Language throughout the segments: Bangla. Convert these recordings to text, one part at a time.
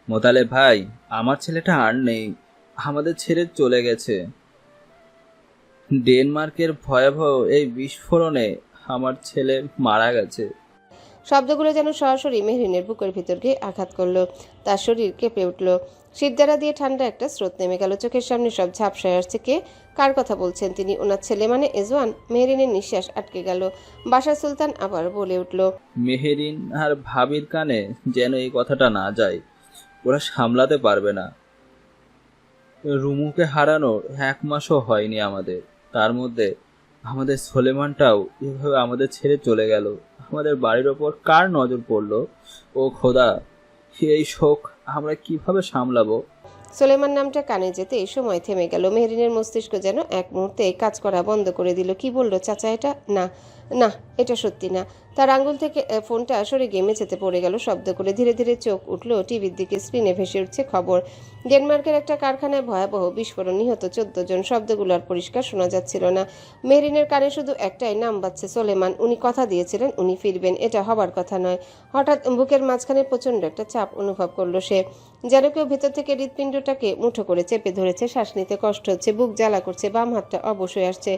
মোতালেব ভাই, আমার ছেলেটা আর নেই, আমাদের ছেড়ে চলে গেছে। ডেনমার্কের ভয়াবহ এই বিস্ফোরণে আমার ছেলে মারা গেছে। শব্দগুলো যেন সরাসরি মেহরিনের বুকের ভিতর গিয়ে আঘাত করলো। তার শরীর কেঁপে উঠল। শিরদাঁড়া দিয়ে ঠান্ডা একটা স্রোত নেমে গেল। চোখের সামনে সব ঝাপসায় আসছে। কে, কার কথা বলছেন তিনি? ওনার ছেলে মানে এজওয়ান? মেহরিনের নিঃশ্বাস আটকে গেল। বাশার সুলতান আবার বলে উঠল, মেহেরিন আর ভাবির কানে যেন এই কথাটা না যায়, ওরা সামলাতে পারবে না। রুমুকে হারানোর 1 মাসও হয়নি আমাদের, তার মধ্যে আমাদের সোলেমানটাও এভাবে আমাদের ছেড়ে চলে গেল। আমাদের বাড়ির ওপর কার নজর পড়লো? ও খোদা, এই শোক আমরা কিভাবে সামলাবো? সোলেমান নামটা কানে যেতে এই সময় থেমে গেল। মেহরিনের মস্তিষ্ক যেন এক মুহূর্তে কাজ করা বন্ধ করে দিল। কি বলল চাচা এটা? না, না, এটা সত্যি না। তার আঙ্গুল থেকে ফোনটা সরে গিয়ে মেঝেতে পড়ে গেল শব্দ করে। ধীরে ধীরে চোখ উঠল টিভির দিকে। স্ক্রিনে ভেসে উঠছে খবর। ডেনমার্কের একটা কারখানায় ভয়াবহ বিস্ফোরণ, নিহত 14 জন। শব্দগুলো আর পরিষ্কার শোনা যাচ্ছিল না। মেহরিনের কানে শুধু একটাই নাম বাজছে, সোলেমান। উনি কথা দিয়েছিলেন উনি ফিরবেন, এটা হবার কথা নয়। হঠাৎ বুকের মাঝখানে প্রচণ্ড একটা চাপ অনুভব করলো সে, যেন কেউ ভেতর থেকে হৃৎপিণ্ডটাকে মুঠো করে চেপে ধরেছে। শ্বাস নিতে কষ্ট হচ্ছে, বুক জ্বালা করছে, বাম হাতটা অবশ হয়ে আসছে।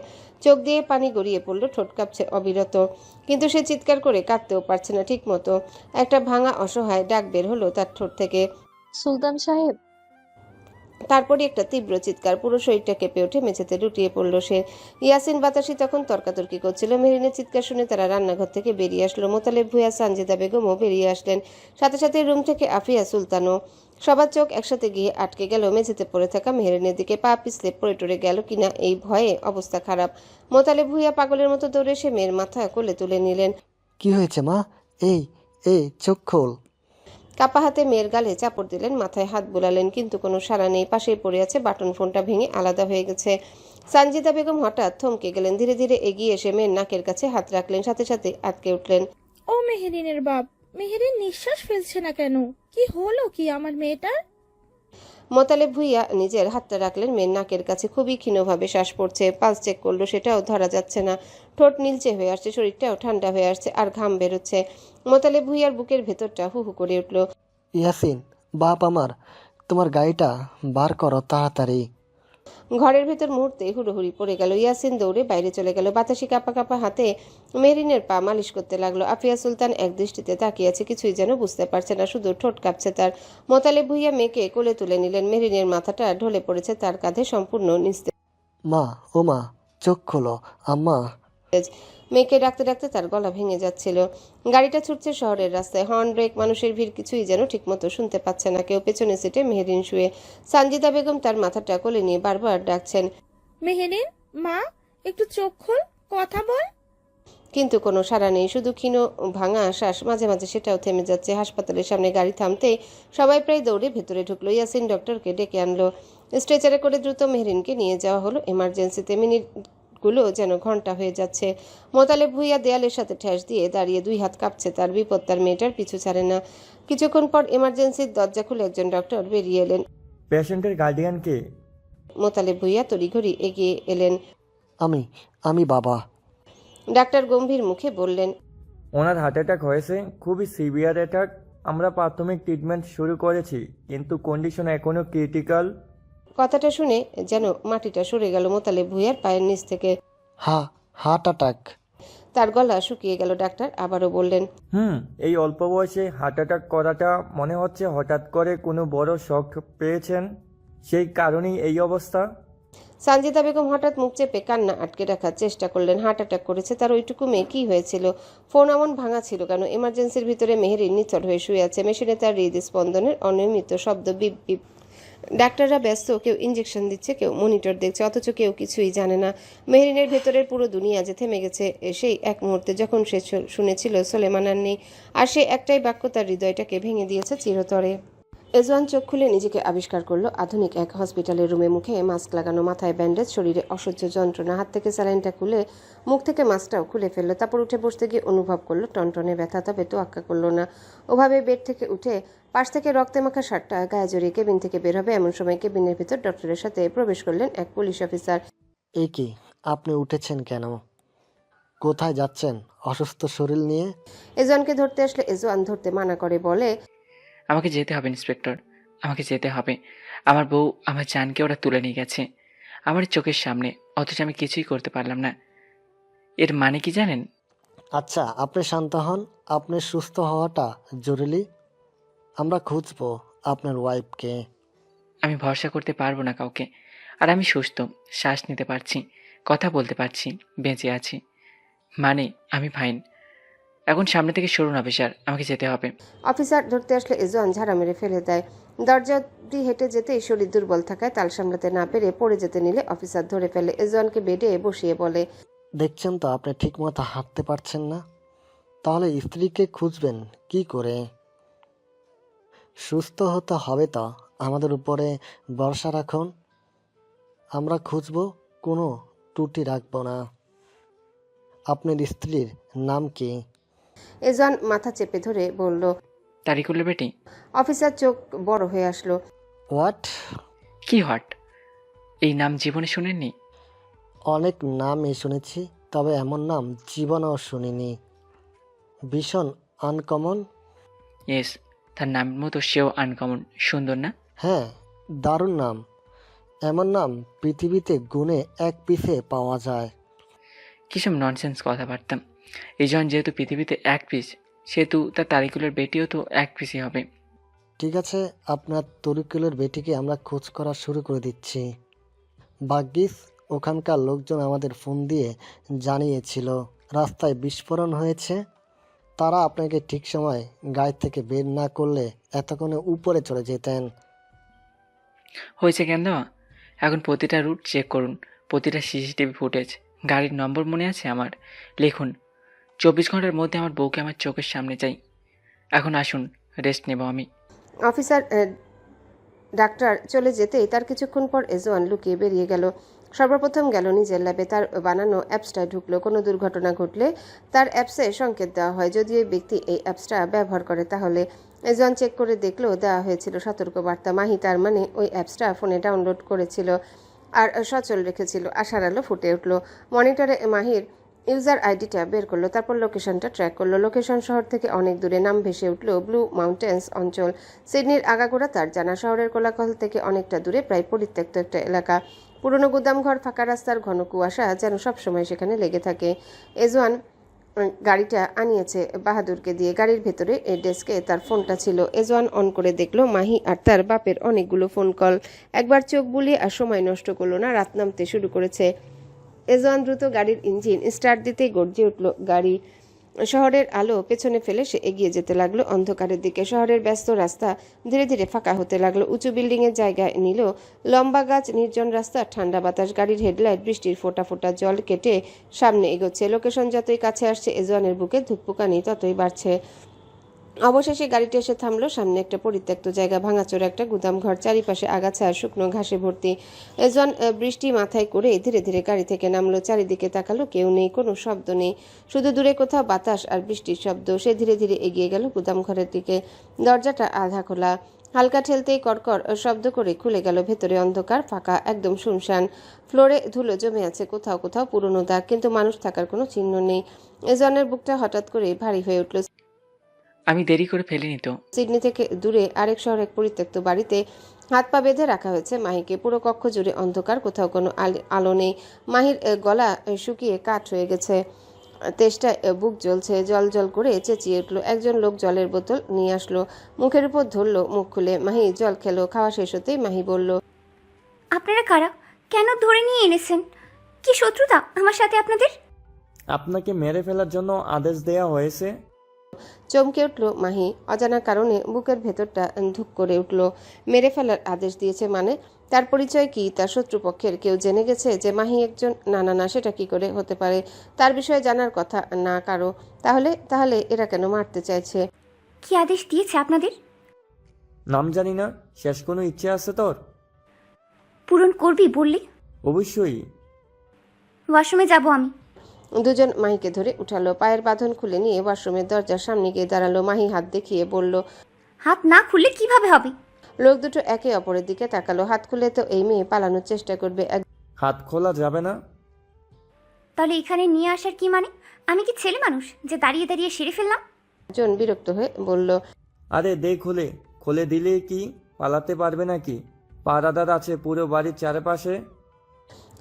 চোখ দিয়ে পানি গড়িয়ে পড়লো, ঠোঁট কাঁপছে অবিরত। কিন্তু সে চিৎকার করে কাঁদতেও পারছে না ঠিক মতো। একটা ভাঙা অসহায় ডাক বের হলো তার ঠোঁট থেকে। সুলতান সাহেব। তারপরে একটা তীব্র চিৎকার, পুরো শরীরটা কেঁপে উঠে মেঝেতে লুটিয়ে পড়ল সে। ইয়াসিন বাতাসি তখন তর্কাতর্কি করছিল। মেহরিনের চিৎকার শুনে তারা রান্নাঘর থেকে বেরিয়ে আসলো। মোতালেব ভুঁইয়া, সানজিদা বেগমও বেরিয়ে আসলেন। সাথে সাথে রুম থেকে আফিয়া সুলতানও। সবার চোখ একসাথে গিয়ে আটকে গেল মেঝেতে পড়ে থাকা মেহরিনের দিকে। পা পিছলে পড়ে টরে গেল কিনা এই ভয়ে অবস্থা খারাপ। মোতালেব ভুঁইয়া পাগলের মতো দৌড়ে এসে মেয়ের মাথা কোলে তুলে নিলেন। কি হয়েছে মা? এই এই চোখ খোল। কাপা হাতে মেয়ের গালে চাপড় দিলেন, মাথায় হাত বুলালেন, কিন্তু কোনো সাড়া নেই। পাশেই পড়ে আছে বাটন ফোনটা, ভেঙে আলাদা হয়ে গেছে। সানজিদা বেগম হঠাৎ থমকে গেলেন। ধীরে ধীরে এগিয়ে এসে মেয়ের নাকের কাছে হাত রাখলেন, সাথে সাথে আটকে উঠলেন। ও মেহেরিনের বাপ, মেহেরিন নিঃশ্বাস ফেলছে না কেন? কি হলো কি আমার মেয়েটার? মোতালেব ভুইয়া নিজের হাতটা রাখলেন মেয়ের নাকের কাছে। খুবই ক্ষীণভাবে শ্বাস পড়ছে। পালস চেক করলো, সেটাও ধরা যাচ্ছে না। ঠোঁট নীলচে হয়ে আসছে, শরীরটাও ঠান্ডা হয়ে আসছে, আর ঘাম বেরোচ্ছে। মোতালেব ভুইয়ার বুকের ভেতরটা হু হু করে উঠল। ইয়াসিন, বাপ আমার, তোমার গাড়িটা বার করো তাড়াতাড়ি। ঘরের ভেতর মুহূর্তে হুড়োহুড়ি পড়ে গেল। ইয়াসিন দৌড়ে বাইরে চলে গেল। বাতাসি কাঁপা কাঁপা হাতে মেহরিনের পা মালিশ করতে লাগলো। আফিয়া সুলতান এক দৃষ্টিতে তাকিয়ে আছে, কিছুই যেন বুঝতে পারছে না, শুধু ঠোঁট কাঁপছে তার। মোতালেব ভুইয়া মেয়েকে কোলে তুলে নিলেন। মেহরিনের মাথাটা ঢলে পড়েছে তার কাঁধে, সম্পূর্ণ নিস্তেজ। মা, ও মা, চোখ খোলো আম্মা। মেয়েকে ডাকতে ডাকতে তার গলা ভেঙে যাচ্ছিল। গাড়িটা ছুটছে শহরের রাস্তায়। হর্ন, ব্রেক, মানুষের ভিড়, কিছুই যেন ঠিকমতো শুনতে পাচ্ছে না কেউ। পেছনে সিটে মেহরিন শুয়ে। সানজিদা বেগম তার মাথাটা কোলে নিয়ে বারবার ডাকছেন, মেহেরিন মা, একটু চোখ খোল, কথা বল। কিন্তু কোনো সাড়া নেই, শুধু ক্ষীণ ভাঙা শ্বাস। মাঝে মাঝে সেটাও থেমে যাচ্ছে। হাসপাতালের সামনে গাড়ি থামতেই সবাই প্রায় দৌড়ে ভেতরে ঢুকলো। ইয়াসিন ডক্টরকে ডেকে আনলো। স্ট্রেচারে করে দ্রুত মেহরিনকে নিয়ে যাওয়া হলো এমার্জেন্সিতে। মিনিটগুলো যেন ঘন্টা হয়ে যাচ্ছে। মোতালেব ভুইয়া দেয়ালের সাথে ঠেস দিয়ে দাঁড়িয়ে, দুই হাত কাঁপছে তার। বিপদ তার মেয়েটার পিছু ছাড়ে না। কিছুক্ষণ পর এমার্জেন্সির দরজা খুলে একজন ডক্টর বেরিয়ে এলেন। পেশেন্টের গার্ডিয়ান কে? মোতালেব ভুইয়া তড়িঘড়ি এগিয়ে এলেন। আমি আমি বাবা। ডাক্তার গম্ভীর মুখে বললেন, ওনার হার্ট অ্যাটাক হয়েছে, খুবই সিভিয়ার অ্যাটাক। আমরা প্রাথমিক ট্রিটমেন্ট শুরু করেছি, কিন্তু কন্ডিশন এখনও ক্রিটিক্যাল। কথাটা শুনে যেন মাটিটা সরে গেল মোতালেব ভুঁইয়ার পায়ের নিচ থেকে। Heart attack. তার গলা শুকিয়ে গেল। ডাক্তার আবারও বললেন, এই অল্প বয়সে হার্ট অ্যাটাক করাটা মনে হচ্ছে হঠাৎ করে কোনো বড় শক পেয়েছেন, সেই কারণেই এই অবস্থা। সানজিদা বেগম হঠাৎ মুখ চেপে কান্না আটকে রাখার চেষ্টা করলেন। হার্ট অ্যাটাক করেছে তার ওইটুকু মেয়ে, কি হয়েছিল? ফোন এমন ভাঙা ছিল কেন? এমার্জেন্সির ভিতরে মেহেরিন নিথর হয়ে শুয়ে আছে। মেশিনে তার হৃদস্পন্দনের অনিয়মিত শব্দ, বিপ বিপ। ডাক্তাররা ব্যস্ত, কেউ ইঞ্জেকশন দিচ্ছে, কেউ মনিটর দেখছে, অথচ কেউ কিছুই জানে না মেহরিনের ভেতরের পুরো দুনিয়া যে থেমে গেছে সেই এক মুহূর্তে, যখন সে শুনেছিল সোলেমান আর নেই। আর সেই একটাই বাক্য তার হৃদয়টাকে ভেঙে দিয়েছে চিরতরে। এজওয়ান চোখ খুলে নিজেকে আবিষ্কার করলো আধুনিক এক হসপিটালের রুমে। মুখে মাস্ক লাগানো, মাথায় ব্যান্ডেজ, শরীরে অসহ্য যন্ত্রণা। হাত থেকে স্যালাইনটা খুলে মুখ থেকে মাস্কটাও খুলে ফেললো। তারপর উঠে বসতে গিয়ে অনুভব করলো টনটনে ব্যথা, তবে তোয়াক্কা করলো না। ওভাবে বেড থেকে উঠে পাশ থেকে রক্তে মাখা শার্টটা গায়ে জড়িয়ে কেবিন থেকে বের হবে এমন সময় কেবিনের ভিতর ডক্টরের সাথে প্রবেশ করলেন এক পুলিশ অফিসার। এ কি, আপনি উঠেছেন কেন? কোথায় যাচ্ছেন অসুস্থ শরীর নিয়ে? এজওয়ানকে ধরতে আসলে এজওয়ান ধরতে মানা করে, বলে, আমাকে যেতে হবে ইন্সপেক্টর, আমাকে যেতে হবে। আমার বউ আমার জানকে ওরা তুলে নিয়ে গেছে আমার চোখের সামনে, অথচ আমি কিছুই করতে পারলাম না। এর মানে কি জানেন? আচ্ছা, আপনি শান্ত হন। আপনার সুস্থ হওয়াটা জরুরি। আমরা খুঁজবো আপনার ওয়াইফকে। আমি ভরসা করতে পারবো না কাউকে। আর আমি সুস্থ, শ্বাস নিতে পারছি, কথা বলতে পারছি, বেঁচে আছি, মানে আমি ফাইন। এখন সামনে থেকে সরুন অফিসার, আমাকে যেতে হবে। অফিসার ধরতে আসলে এজওয়ান ঝাড়া মেরে ফেলে দেয়। দরজা অব্দি হেঁটে যেতেই শরীর দুর্বল থাকায় তাল সামলাতে না পেরে পড়ে যেতে নিলে অফিসার ধরে ফেলে। এজওয়ানকে বেডে বসিয়ে বলে, দেখছেন তো আপনি ঠিকমতো হাঁটতে পারছেন না, তাহলে স্ত্রীকে খুঁজবেন কি করে? সুস্থ হতে হবে তো, আমাদের উপরে ভরসা রাখুন। আমরা খুঁজবো, কোনো ত্রুটি রাখবো না। আপনার স্ত্রীর নাম কি? এজওয়ান মাথা চেপে ধরে বলল। তারিকুলের বেটি। অফিসার চোখ বড় হয়ে আসলো। হোয়াট? কি হট? এই নাম জীবনে শুনেননি? অনেক নামই শুনেছি, তবে এমন নাম জীবনেও শুনিনি। ভীষণ আনকমন। ইয়েস, তার নাম মতো সেও আনকমন, সুন্দর না? হ্যাঁ, দারুণ নাম। এমন নাম পৃথিবীতে গুণে এক পিসে পাওয়া যায়। কিসব ননসেন্স কথাবার্তা। এই জন যেহেতু পৃথিবীতে এক পিস, সেহেতু তার তারিকুলের বেটিও তো এক পিসই হবে। ঠিক আছে, আপনার তরিকুলের বেটিকে আমরা খোঁজ করা শুরু করে দিচ্ছি। ভাগ্যিস ওখানকার লোকজন আমাদের ফোন দিয়ে জানিয়েছিল রাস্তায় বিস্ফোরণ হয়েছে। তারা আপনাকে ঠিক সময় গাড়ি থেকে বের না করলে এতক্ষণে উপরে চলে যেতেন। হয়েছে কেন দেওয়া? এখন প্রতিটা রুট চেক করুন, প্রতিটা সিসিটিভি ফুটেজ, গাড়ির নম্বর মনে আছে আমার। লিখুন, 24 ঘন্টার মধ্যে আমার বউকে আমার চোখের সামনে চাই। এখন আসুন, রেস্ট নেব আমি। অফিসার ডাক্তার চলে যেতেই তার কিছুক্ষণ পর এজওয়ান লুকিয়ে বেরিয়ে গেল। সর্বপ্রথম গেল নিজের ল্যাবে, তার বানানো অ্যাপসটায় ঢুকলো। কোনো দুর্ঘটনা ঘটলে তার অ্যাপসে সংকেত দেওয়া হয়। যদি ওই ব্যক্তি এই অ্যাপসটা ব্যবহার করে তাহলে। এজওয়ান চেক করে দেখলো দেওয়া হয়েছিল সতর্কবার্তা। মাহি তার মানে ওই অ্যাপসটা ফোনে ডাউনলোড করেছিল আর সচল রেখেছিল। আশার আলো ফুটে উঠল। মনিটরে মাহির ইউজার আইডিটা বের করলো, তারপর লোকেশনটা ট্র্যাক করলো। লোকেশন শহর থেকে অনেক দূরে। নাম ভেসে উঠল ব্লু মাউন্টেন্স অঞ্চল। সিডনির আগাগোড়া তার জানা। শহরের কোলাহল থেকে অনেকটা দূরে, প্রায় পরিত্যক্ত একটা এলাকা। পুরনো গুদামঘর, ফাঁকা রাস্তার ঘন কুয়াশা যেন সবসময় সেখানে লেগে থাকে। এজওয়ান গাড়িটা আনিয়েছে বাহাদুরকে দিয়ে। গাড়ির ভেতরে ডেস্কে তার ফোনটা ছিল। এজওয়ান অন করে দেখলো মাহি আর তার বাপের অনেকগুলো ফোন কল। একবার চোখ বুলিয়ে আর সময় নষ্ট করলো না, রাত নামতে শুরু করেছে। এজওয়ান দ্রুত গাড়ির ইঞ্জিন স্টার্ট দিতেই গর্জে উঠল গাড়ি। শহরের আলো পেছনে ফেলে সে এগিয়ে যেতে লাগলো অন্ধকারের দিকে। শহরের ব্যস্ত রাস্তা ধীরে ধীরে ফাঁকা হতে লাগলো। উঁচু বিল্ডিংয়ের জায়গায় নিল লম্বা গাছ, নির্জন রাস্তা, ঠান্ডা বাতাস। গাড়ির হেডলাইট বৃষ্টির ফোঁটা ফোঁটা জল কেটে সামনে এগোচ্ছে। লোকেশন যতই কাছে আসছে এজওয়ানের বুকে ধুকপুকানি ততই বাড়ছে। অবশেষে গাড়িটি এসে থামলো সামনে একটা পরিত্যক্ত জায়গা, ভাঙাচোরা একটা গুদাম ঘর, চারিপাশে আগাছা আর শুকনো ঘাসে ভর্তি। এজওয়ান বৃষ্টি মাথায় করে ধীরে ধীরে গাড়ি থেকে নামলো। চারিদিকে তাকালো, কেউ নেই, কোনো শব্দ নেই, শুধু দূরে কোথাও বাতাস আর বৃষ্টির শব্দ। সে ধীরে ধীরে এগিয়ে গেল গুদাম ঘরের দিকে। দরজাটা আধা খোলা, হালকা ঠেলতেই কড়কড় শব্দ করে খুলে গেল। ভেতরে অন্ধকার, ফাঁকা, একদম শুনশান। ফ্লোরে ধুলো জমে আছে, কোথাও কোথাও পুরনো দাগ, কিন্তু মানুষ থাকার কোনো চিহ্ন নেই। এজওয়ানের বুকটা হঠাৎ করে ভারী হয়ে উঠল। আমি দেরি করে ফেলিনি তো? সিডনি থেকে দূরে আরেক শহর, এক পরিত্যক্ত বাড়িতে হাত পা বেঁধে রাখা হয়েছে মাহিকে। পুরো কক্ষ জুড়ে অন্ধকার, কোথাও কোনো আলো নেই। মাহির গলা শুকিয়ে কাঠ হয়ে গেছে, তেষ্টায় বুক জ্বলছে। জল জল করে চেঁচিয়ে উঠল। একজন লোক জলের বোতল নিয়ে আসলো, মুখের উপর ধরলো, মুখ খুলে। মাহি জল খেলো। খাওয়া শেষ হতেই মাহি বলল, আপনারা কারা? কেন ধরে নিয়ে এনেছেন? কি শত্রুতা আমার সাথে আপনাদের? আপনাকে মেরে ফেলার জন্য আদেশ দেয়া হয়েছে। চমকে উঠল মাহি। অজানা কারণে বুকের ভেতরটা ধুক করে উঠল। মেরে ফেলার আদেশ দিয়েছে মানে? তার পরিচয় কি? তার শত্রুপক্ষের কেউ জেনে গেছে যে মাহি একজন? না না না, সেটা কি করে হতে পারে? তার বিষয়ে জানার কথা না কারো। তাহলে তাহলে এরা কেন মারতে চাইছে? কি আদেশ দিয়েছে আপনাদের? নাম জানি না। শেষ কোনো ইচ্ছে আছে তোর? পূরণ করবি বললি? অবশ্যই। ওয়াশরুমে যাব আমি। দুজন মাহিকে ধরে উঠালো। পায়ের বাঁধন খুলে নিয়ে ওয়াশরুমের দরজার সামনে গিয়ে দাঁড়ালো। মাহি হাত দেখিয়ে বলল, হাত না খুললে কিভাবে হবে? লোক দুটো একে অপরের দিকে তাকালো। হাত খুলে তো এই মেয়ে পালানোর চেষ্টা করবে। হাত খোলা যাবে না। তাহলে এখানে নিয়ে আসার কি মানে? আমি কি ছেলে মানুষ যে দাঁড়িয়ে দাঁড়িয়ে সেরে ফেললাম? জন বিরক্ত হয়ে বলল, আরে দে খুলে, খুলে দিলে কি পালাতে পারবে নাকি? পাহারাদার আছে পুরো বাড়ির চারপাশে।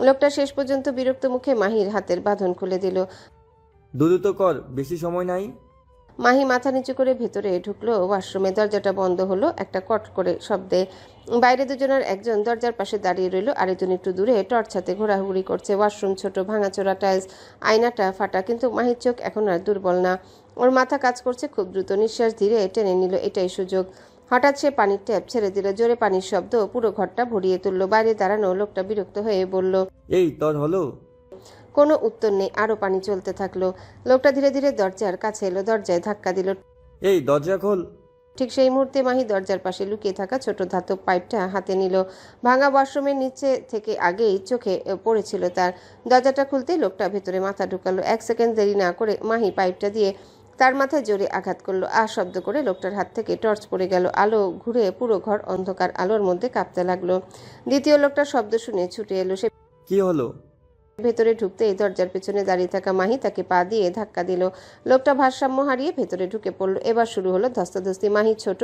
লোকটা শেষ পর্যন্ত বিরক্ত মুখে মাহির হাতের বাঁধন খুলে দিল। দ্রুত কর, বেশি সময় নাই। মাহি মাথা নিচু করে ভেতরে ঢুকলো ওয়াশরুমে। দরজাটা বন্ধ হলো একটা কট করে শব্দে। বাইরে দুজনের একজন দরজার পাশে দাঁড়িয়ে রইল, আরেকজন একটু দূরে টর্চ হাতে ঘোরাঘুরি করছে। ওয়াশরুম ছোট, ভাঙাচোরা টাইলস, আয়নাটা ফাটা, কিন্তু মাহির চোখ এখন আর দুর্বল না। ওর মাথা কাজ করছে খুব দ্রুত। নিঃশ্বাস ধীরে টেনে নিল, এটাই সুযোগ। হঠাৎ সে পানির ট্যাপ ছেড়ে দিল। জোরে পানির শব্দ পুরো ঘরটা ভরিয়ে তুলল। বাইরে দাঁড়ানো লোকটা বিরক্ত হয়ে বলল, এই তোর হলো? কোনো উত্তর নেই। আরো পানি চলতে থাকলো। লোকটা ধীরে ধীরে দরজার কাছে এলো, দরজায় ধাক্কা দিল। এই দরজা খোল। ঠিক সেই মুহূর্তে মাহি দরজার পাশে লুকিয়ে থাকা ছোট ধাতব পাইপটা হাতে নিল। ভাঙা ওয়াশরুমের নিচে থেকে আগেই চোখে পড়েছিল তার। দরজাটা খুলতেই লোকটা ভেতরে মাথা ঢুকালো। 1 সেকেন্ড দেরি না করে মাহি পাইপটা দিয়ে তার মাথায় জোরে আঘাত করলো। শব্দ করে লোকটার হাত থেকে টর্চ পড়ে গেল। আলো ঘুরে পুরো ঘর অন্ধকার আলোর মধ্যে কাঁপতে লাগলো। দ্বিতীয় লোকটার শব্দ শুনে ছুটে এলো। সে কি হলো? ভেতরে ঢুকতেই দরজার পেছনে দাঁড়িয়ে থাকা মাহি তাকে পা দিয়ে ধাক্কা দিল। লোকটা ভারসাম্য হারিয়ে ভেতরে ঢুকে পড়ল। এবার শুরু হলো ধস্তাধস্তি। মাহি ছোট,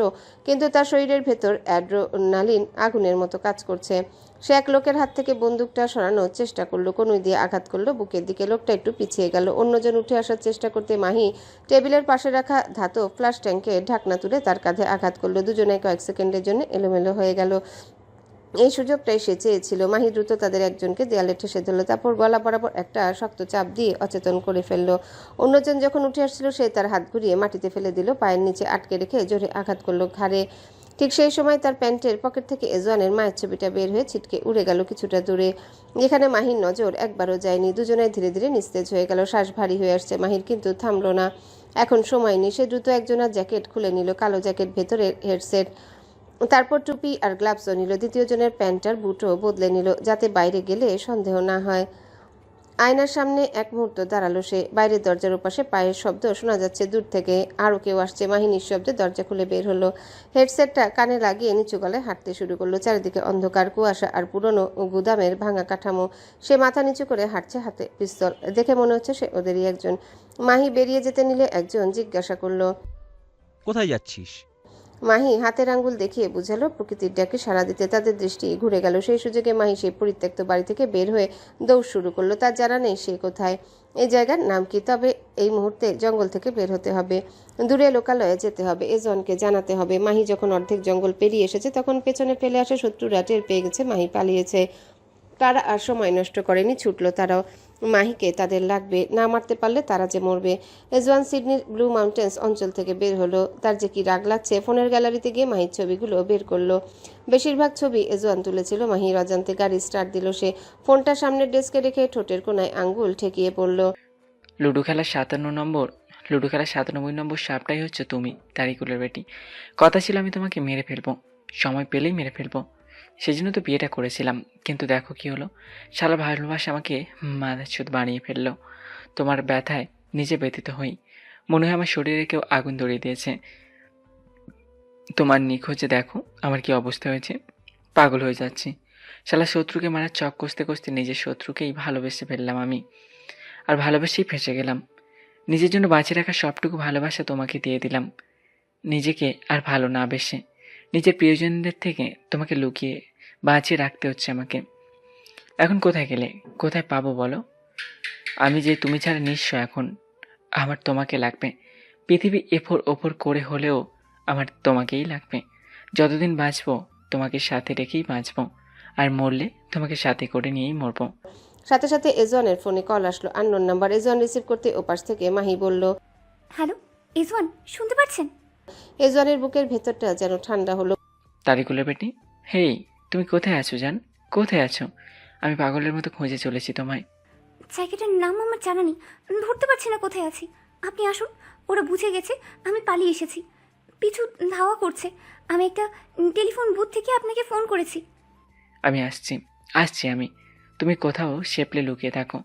কিন্তু তার শরীরের ভেতর অ্যাড্রেনালিন আগুনের মতো কাজ করছে। সে এক লোকের হাত থেকে বন্দুকটা সরানোর চেষ্টা করলো, কনুই দিয়ে আঘাত করলো বুকের দিকে। লোকটা একটু পিছিয়ে গেল। অন্যজন উঠে আসার চেষ্টা করতে মাহি টেবিলের পাশে রাখা ধাতব ফ্লাশ ট্যাঙ্কে ঢাকনা তুলে তার কাঁধে আঘাত করলো। দুজনে কয়েক সেকেন্ডের জন্য এলোমেলো হয়ে গেল। এই সুযোগটাই সে চেয়েছিল। মাহি দ্রুত তাদের একজনকে দেয়ালে ঠেসে ধরল, তারপর গলা বরাবর একটা শক্ত চাপ দিয়ে অচেতন করে ফেললো। অন্যজন যখন উঠে আসছিল সে তার হাত ঘুরিয়ে মাটিতে ফেলে দিল, পায়ের নিচে আটকে রেখে জোরে আঘাত করলো ঘাড়ে। ঠিক সেই সময় তার প্যান্টের পকেট থেকে এজওয়ানের মায়ের ছবিটা বের হয়ে ছিটকে উড়ে গেল কিছুটা দূরে, যেখানে মাহির নজর একবারও যায়নি। দুজনে ধীরে ধীরে নিস্তেজ হয়ে গেল। শ্বাস ভারী হয়ে আসছে মাহির, কিন্তু থামলো না। এখন সময় নেই। সে দ্রুত একজনের জ্যাকেট খুলে নিল, কালো জ্যাকেট, ভেতরে হেডসেট, তারপর টুপি আর গ্লাভসও নিল। দ্বিতীয় জনের প্যান্টার বুটও বদলে নিল, যাতে বাইরে গেলে সন্দেহ না হয়। আয়নার সামনে এক মুহূর্ত দাঁড়ালো সে। বাইরের দরজার ওপাশে পায়ের শব্দ শোনা যাচ্ছে দূর থেকে। আরও কেউ আসছে। মাহিনীর শব্দে দরজা খুলে বের হলো। হেডসেটটা কানে লাগিয়ে নিচু গলায় হাঁটতে শুরু করলো। চারিদিকে অন্ধকার, কুয়াশা আর পুরনো গুদামের ভাঙা কাঠামো। সে মাথা নিচু করে হাঁটছে, হাতে পিস্তল। দেখে মনে হচ্ছে সে ওদেরই একজন। মাহি বেরিয়ে যেতে নিলে একজন জিজ্ঞাসা করলো, কোথায় যাচ্ছিস? মাহি হাতের আঙ্গুল দেখিয়ে বুঝালো প্রকৃতির ডাকে সাড়া দিতে। তাদের দৃষ্টি ঘুরে গেল। সেই সুযোগে মাহি সেই পরিত্যক্ত বাড়ি থেকে বের হয়ে দৌড় শুরু করলো। তার জানা নেই সে কোথায়, এই জায়গার নাম কি, তবে এই মুহূর্তে জঙ্গল থেকে বের হতে হবে, দূরে লোকালয়ে যেতে হবে, এজনকে জানাতে হবে। মাহি যখন অর্ধেক জঙ্গল পেরিয়ে এসেছে তখন পেছনে ফেলে আসে শত্রুরা টের পেয়ে গেছে মাহি পালিয়েছে। তারা আর সময় নষ্ট করেনি, ছুটলো তারাও। মাহিকে তাদের লাগবে, না মারতে পারলে তারা যে মরবে। এজওয়ান সিডনির ব্লু মাউন্টেন্স অঞ্চল থেকে বের হলো। তার যে কি রাগ লাগছে। ফোনের গ্যালারিতে গিয়ে মাহির ছবিগুলো বের করলো। বেশিরভাগ ছবি এজওয়ান তুলেছিল। মাহির অজান্তে গাড়ি স্টার্ট দিল সে। ফোনটা সামনের ডেস্কে রেখে ঠোঁটের কোনায় আঙ্গুল ঠেকিয়ে পড়ল। লুডো খেলার 97 নম্বর সাপটাই হচ্ছে তুমি, তারিকুলের বেটি। কথা ছিল আমি তোমাকে মেরে ফেলবো, সময় পেলেই মেরে ফেলবো। সেজন্য তো বিয়েটা করেছিলাম, কিন্তু দেখো কি হলো। শালা ভালোবাসা আমাকে মাথাচ্ছুত বানিয়ে ফেললো। তোমার ব্যথায় নিজে ব্যথিত হই। মনে হয় আমার শরীরে কেউ আগুন ধরিয়ে দিয়েছে। তোমার নিখোঁজে দেখো আমার কি অবস্থা হয়েছে। পাগল হয়ে যাচ্ছি। শালা শত্রুকে মারার চক কষতে কষতে নিজের শত্রুকেই ভালোবেসে ফেললাম আমি, আর ভালোবেসেই ফেঁসে গেলাম। নিজের জন্য বাঁচিয়ে রাখা সবটুকু ভালোবাসা তোমাকে দিয়ে দিলাম, নিজেকে আর ভালো না বেসে। নিজের প্রিয়জনদের থেকে তোমাকে লুকিয়ে বাঁচিয়ে রাখতে হচ্ছে আমাকে। এখন কোথায় গেলে, কোথায় পাবো বলো? আমি যে তুমি ছাড়া নিঃস্ব। এখন আমার তোমাকে লাগবে। পৃথিবী এফোর ওপর করে হলেও আমার তোমাকেই লাগবে। যতদিন বাঁচবো তোমাকে সাথে রেখেই বাঁচবো, আর মরলে তোমাকে সাথে করে নিয়েই মরবো। সাথে সাথে এজওয়ানের ফোনে কল আসলো, আননোন নাম্বার। এজওয়ান রিসিভ করতে ওপাশ থেকে মাহি বলল, হ্যালো ইজওয়ান, শুনতে পাচ্ছেন? এজওয়ানের বুকের ভেতরটা যেন ঠান্ডা হলো। তারিকুলের বেটি, হেই তুমি কোথায় আছো জান? কোথায় আছো? আমি পাগলের মতো খুঁজে চলেছি তোমায়। জায়গাটার নাম আমার জানা নেই, ধরতে পারছি না কোথায় আছি। আপনি আসুন, ওরা বুঝে গেছে আমি পালিয়ে এসেছি। পিছু ধাওয়া করছে। আমি একটা টেলিফোন বুথ থেকে আপনাকে ফোন করেছি। আমি আসছি আমি। তুমি কোথাও শেপলে লুকিয়ে থাকো।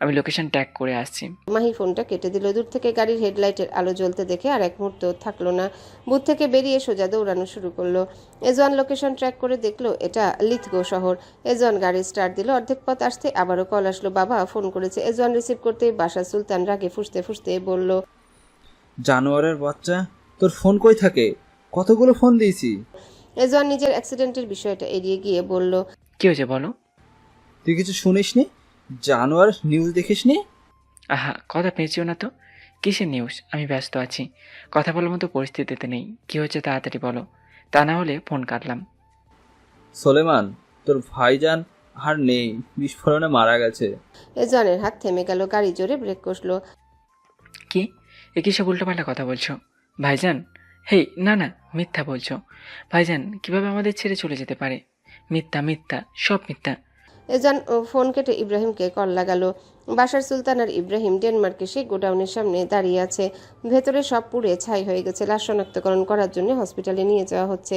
আমি লোকেশন ট্যাগ করে আসছি। মাহি ফোনটা কেটে দিল। দূর থেকে গাড়ির হেডলাইটের আলো জ্বলতে দেখে আর এক মুহূর্ত থাকলো না, বুথ থেকে বেরিয়ে সোজা দৌড়ানো শুরু করলো। এজওয়ান লোকেশন ট্র্যাক করে দেখলো এটা লিথগো শহর। এজওয়ান গাড়ি স্টার্ট দিল। অর্ধেক পথ আসতে আবারও কল আসলো, বাবা ফোন করেছে। এজওয়ান রিসিভ করতেই বাসার সুলতান রাগে ফুঁসতে ফুঁসতে বলল, জানোয়ারের বাচ্চা, তোর ফোন কই থাকে? কতগুলো ফোন দিয়েছি। এজওয়ান নিজের অ্যাক্সিডেন্টের বিষয়টা এড়িয়ে গিয়ে বলল, কি হয়েছে বলো? তুই কিছু শুনিসনি? জানোয়ার নিউজ দেখিসনি? আহা, কথা পেঁচিও না তো। কিসের নিউজ? আমি ব্যস্ত আছি, কথা বলার মতো পরিস্থিতিতে নেই। কি হচ্ছে তাড়াতাড়ি বলো, তা না হলে ফোন কাটলাম। সোলেমান, তোর ভাইজান আর নেই, বিস্ফোরণে মারা গেছে। এজওয়ানের হাত থেমে গেল। গাড়ি জোরে ব্রেক কষলো। কি? এ কি সব উল্টোপাল্টা কথা বলছো? ভাইজান? হেই, না না, মিথ্যা বলছো। ভাইজান কিভাবে আমাদের ছেড়ে চলে যেতে পারে? মিথ্যা, মিথ্যা, সব মিথ্যা। এজওয়ান ফোন কেটে ইব্রাহিমকে কল লাগালো। বাশার সুলতান আর ইব্রাহিম ডেনমার্কে সেই গোডাউনের সামনে দাঁড়িয়ে আছে। ভেতরে সব পুড়ে ছাই হয়ে গেছে। লাশ শনাক্তকরণ করার জন্য হসপিটালে নিয়ে যাওয়া হচ্ছে।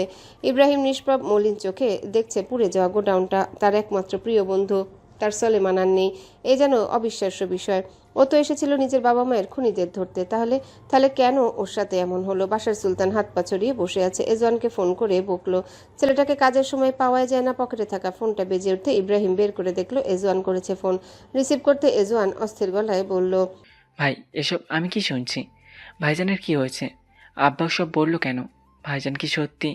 ইব্রাহিম নিষ্প্রভ মলিন চোখে দেখছে পুড়ে যাওয়া গোডাউনটা। তার একমাত্র প্রিয় বন্ধু তার সলেমান আর নেই। এ যেন অবিশ্বাস্য বিষয়। ও তো এসেছিল নিজের বাবা মায়ের খুনিদের ধরতে, তাহলে কেন ওর সাথে এমন হলো? বাশার সুলতান হাত পা ছড়িয়ে বসে আছে। এজওয়ানকে ফোন করে বকলো। ছেলেটাকে কাজের সময় পাওয়া যায় না। পকেটে থাকা ফোনটা বেজে উঠতে ইব্রাহিম বের করে দেখলো এজওয়ান করেছে ফোন। রিসিভ করতে এজওয়ান অস্থির গলায় বলল, ভাই, এসব আমি কি শুনছি? ভাইজানের কি হয়েছে? আব্বা সব বললো কেন? ভাইজান কি সত্যি?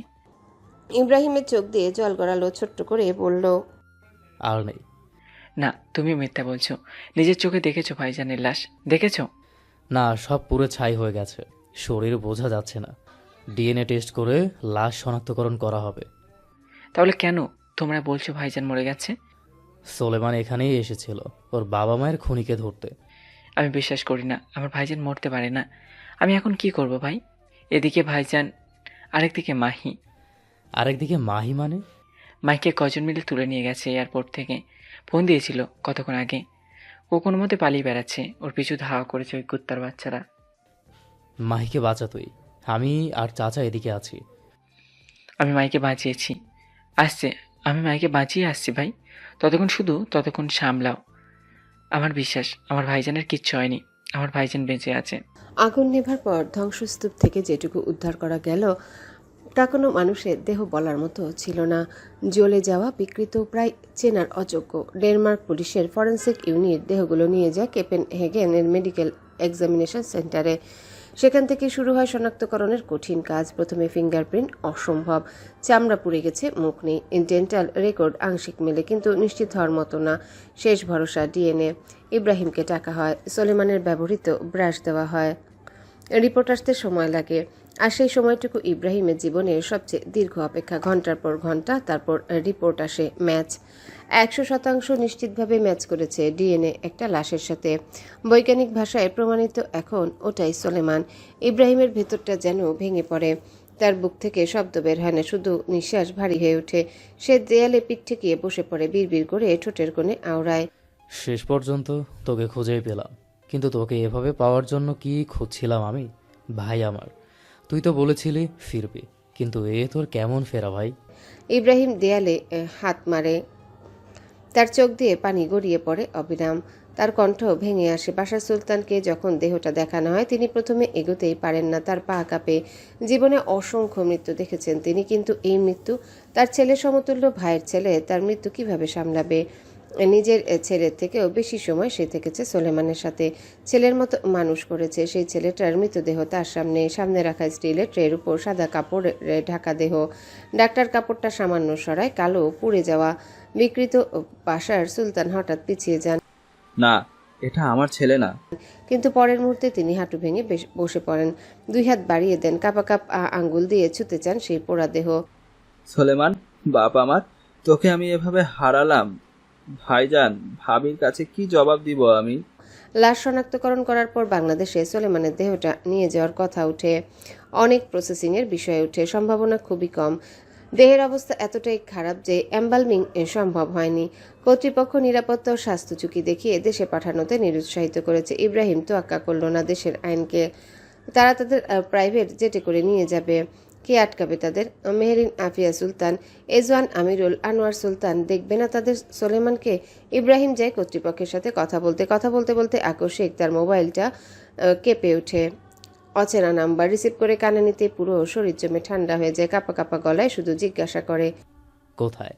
ইব্রাহিমের চোখ দিয়ে জল গড়ালো। ছোট্ট করে বলল, আর নেই। না, তুমি মিথ্যা বলছো। নিজের চোখে দেখেছো ভাইজানের লাশ? দেখেছো? না, সব পুরো ছাই হয়ে গেছে, শরীর বোঝা যাচ্ছে না। ডিএনএ টেস্ট করে লাশ শনাক্তকরণ করা হবে। তাহলে কেন তোমরা বলছো ভাইজান মরে গেছে? সোলেমান এখানেই এসেছিল ওর বাবা মায়ের খুনিকে ধরতে। আমি বিশ্বাস করি না, আমার ভাইজান মরতে পারে না। আমি এখন কি করব ভাই? এদিকে ভাইজান, আরেকদিকে মাহি। আরেকদিকে মাহি মানে? মাইকে কজন মিলে তুলে নিয়ে গেছে এয়ারপোর্ট থেকে। ফোন দিয়েছিল কতক্ষণ আগে। ও কোনো মতে পালিয়ে বেড়াচ্ছে। ওর পিছু ধাওয়া করেছে ওই কুত্তার বাচ্চারা। মাহিকে বাঁচা তুই, আমি আর চাচা এদিকে আছি। আমি মাইকে বাঁচিয়েছি, আসছে। আমি মাইকে বাঁচিয়ে আসছি ভাই। ততক্ষণ সামলাও। আমার বিশ্বাস আমার ভাইজানের কিচ্ছু হয়নি। আমার ভাইজান বেঁচে আছে। আগুন নেভার পর ধ্বংসস্তূপ থেকে যেটুকু উদ্ধার করা গেল তা কোনো মানুষের দেহ বলার মতো ছিল না। জ্বলে যাওয়া, বিকৃত, প্রায় চেনার অযোগ্য। ডেনমার্ক পুলিশের ফরেন্সিক ইউনিট দেহগুলো নিয়ে যায় কোপেনহেগেনের মেডিকেল এক্সামিনেশন সেন্টারে। সেখান থেকে শুরু হয় শনাক্তকরণের কঠিন কাজ। প্রথমে ফিঙ্গারপ্রিন্ট অসম্ভব, চামড়া পুড়ে গেছে, মুখ নেই। ডেন্টাল রেকর্ড আংশিক মেলে, কিন্তু নিশ্চিত হওয়ার মতো না। শেষ ভরসা ডিএনএ। ইব্রাহিমকে টাকা হয়, সোলেমানের ব্যবহৃত ব্রাশ দেওয়া হয়। রিপোর্ট আসতে সময় লাগে, আর সেই সময়টুকু ইব্রাহিমের জীবনের সবচেয়ে দীর্ঘ অপেক্ষা। ঘন্টার পর ঘন্টা, তারপর রিপোর্ট আসে। ম্যাচ 100% নিশ্চিতভাবে ম্যাচ করেছে ডিএনএ একটা লাশের সাথে। বৈজ্ঞানিক ভাষায় প্রমাণিত এখন ওটাই সোলেমান। ইব্রাহিমের ভেতরটা যেন ভেঙে পড়ে। তার বুক থেকে শব্দ বের হয় না, শুধু নিঃশ্বাস ভারী হয়ে ওঠে। সে দেয়ালে পিঠ ঠেকিয়ে বসে পড়ে, বিড়বিড় করে ঠোঁটের কোণে আওড়ায়, শেষ পর্যন্ত তোকে খুঁজেই পেলাম। কিন্তু তোকে এভাবে পাওয়ার জন্য কি খুঁজছিলাম আমি? ভাই আমার, তুই তো বলেছিলি ফিরবি, কিন্তু এ তোর কেমন ফেরা ভাই? ইব্রাহিম দেয়ালে হাত মারে। তার চোখ দিয়ে পানি গড়িয়ে পড়ে অবিরাম। তার কণ্ঠ ভেঙে আসে। বাশার সুলতানকে যখন দেহটা দেখানো হয় তিনি প্রথমে এগোতেই পারেন না, তার পা কাঁপে। জীবনে অসংখ্য মৃত্যু দেখেছেন তিনি, কিন্তু এই মৃত্যু, তার ছেলে সমতুল্য ভাইয়ের ছেলে, তার মৃত্যু কিভাবে সামলাবে? নিজের ছেলের থেকেও বেশি সময় সে থেকেছে সোলেমানের সাথে। ছেলের মতো মানুষ করেছে। সেই ছেলেটার মৃতদেহ তার সামনে রাখা স্টিলের ট্রের উপর সাদা কাপড় ঢাকা দেহ। ডাক্তার কাপড়টা সামান্য সরায়, কালো পুড়ে যাওয়া বিকৃত। বাশার সুলতান হঠাৎ পিছিয়ে যান। না, এটা আমার ছেলে না। কিন্তু পরের মুহূর্তে তিনি হাঁটু ভেঙে বসে পড়েন। দুই হাত বাড়িয়ে দেন, কাপা আঙ্গুল দিয়ে ছুতে চান সেই পোড়া দেহ। সোলেমান, বাপ আমার, তোকে আমি এভাবে হারালাম। ভাইজান, ভাবির কাছে কি জবাব দিব আমি? লাশ শনাক্তকরণ করার পর বাংলাদেশে সোলেমানের দেহটা নিয়ে যাওয়ার কথা উঠে। অনেক প্রসেসিংয়ের বিষয় উঠে, সম্ভাবনা খুবই কম। দেহের অবস্থা এতটাই খারাপ যে এম্বালমিং সম্ভব হয়নি। কর্তৃপক্ষ নিরাপত্তা ও স্বাস্থ্য ঝুঁকি দেখিয়ে দেশে পাঠানোতে নিরুৎসাহিত করেছে। ইব্রাহিম তোয়াক্কা করল না দেশের আইনকে। তারা তাদের প্রাইভেট জেটে করে নিয়ে যাবে। কে আটকাবে তাদের? মেহেরিন, আফিয়া সুলতান, এজওয়ান, আমিরুল, আনোয়ার সুলতান দেখবে না তাদের সোলেমানকে? ইব্রাহিম যায় কর্তৃপক্ষের সাথে কথা বলতে বলতে আকস্মিক তার মোবাইলটা কেঁপে ওঠে। অচেনা নাম্বার রিসিভ করে কানে নিতে পুরো শরীর জমে ঠান্ডা হয়ে যায়। কাঁপা কাঁপা গলায় শুধু জিজ্ঞাসা করে, কোথায়?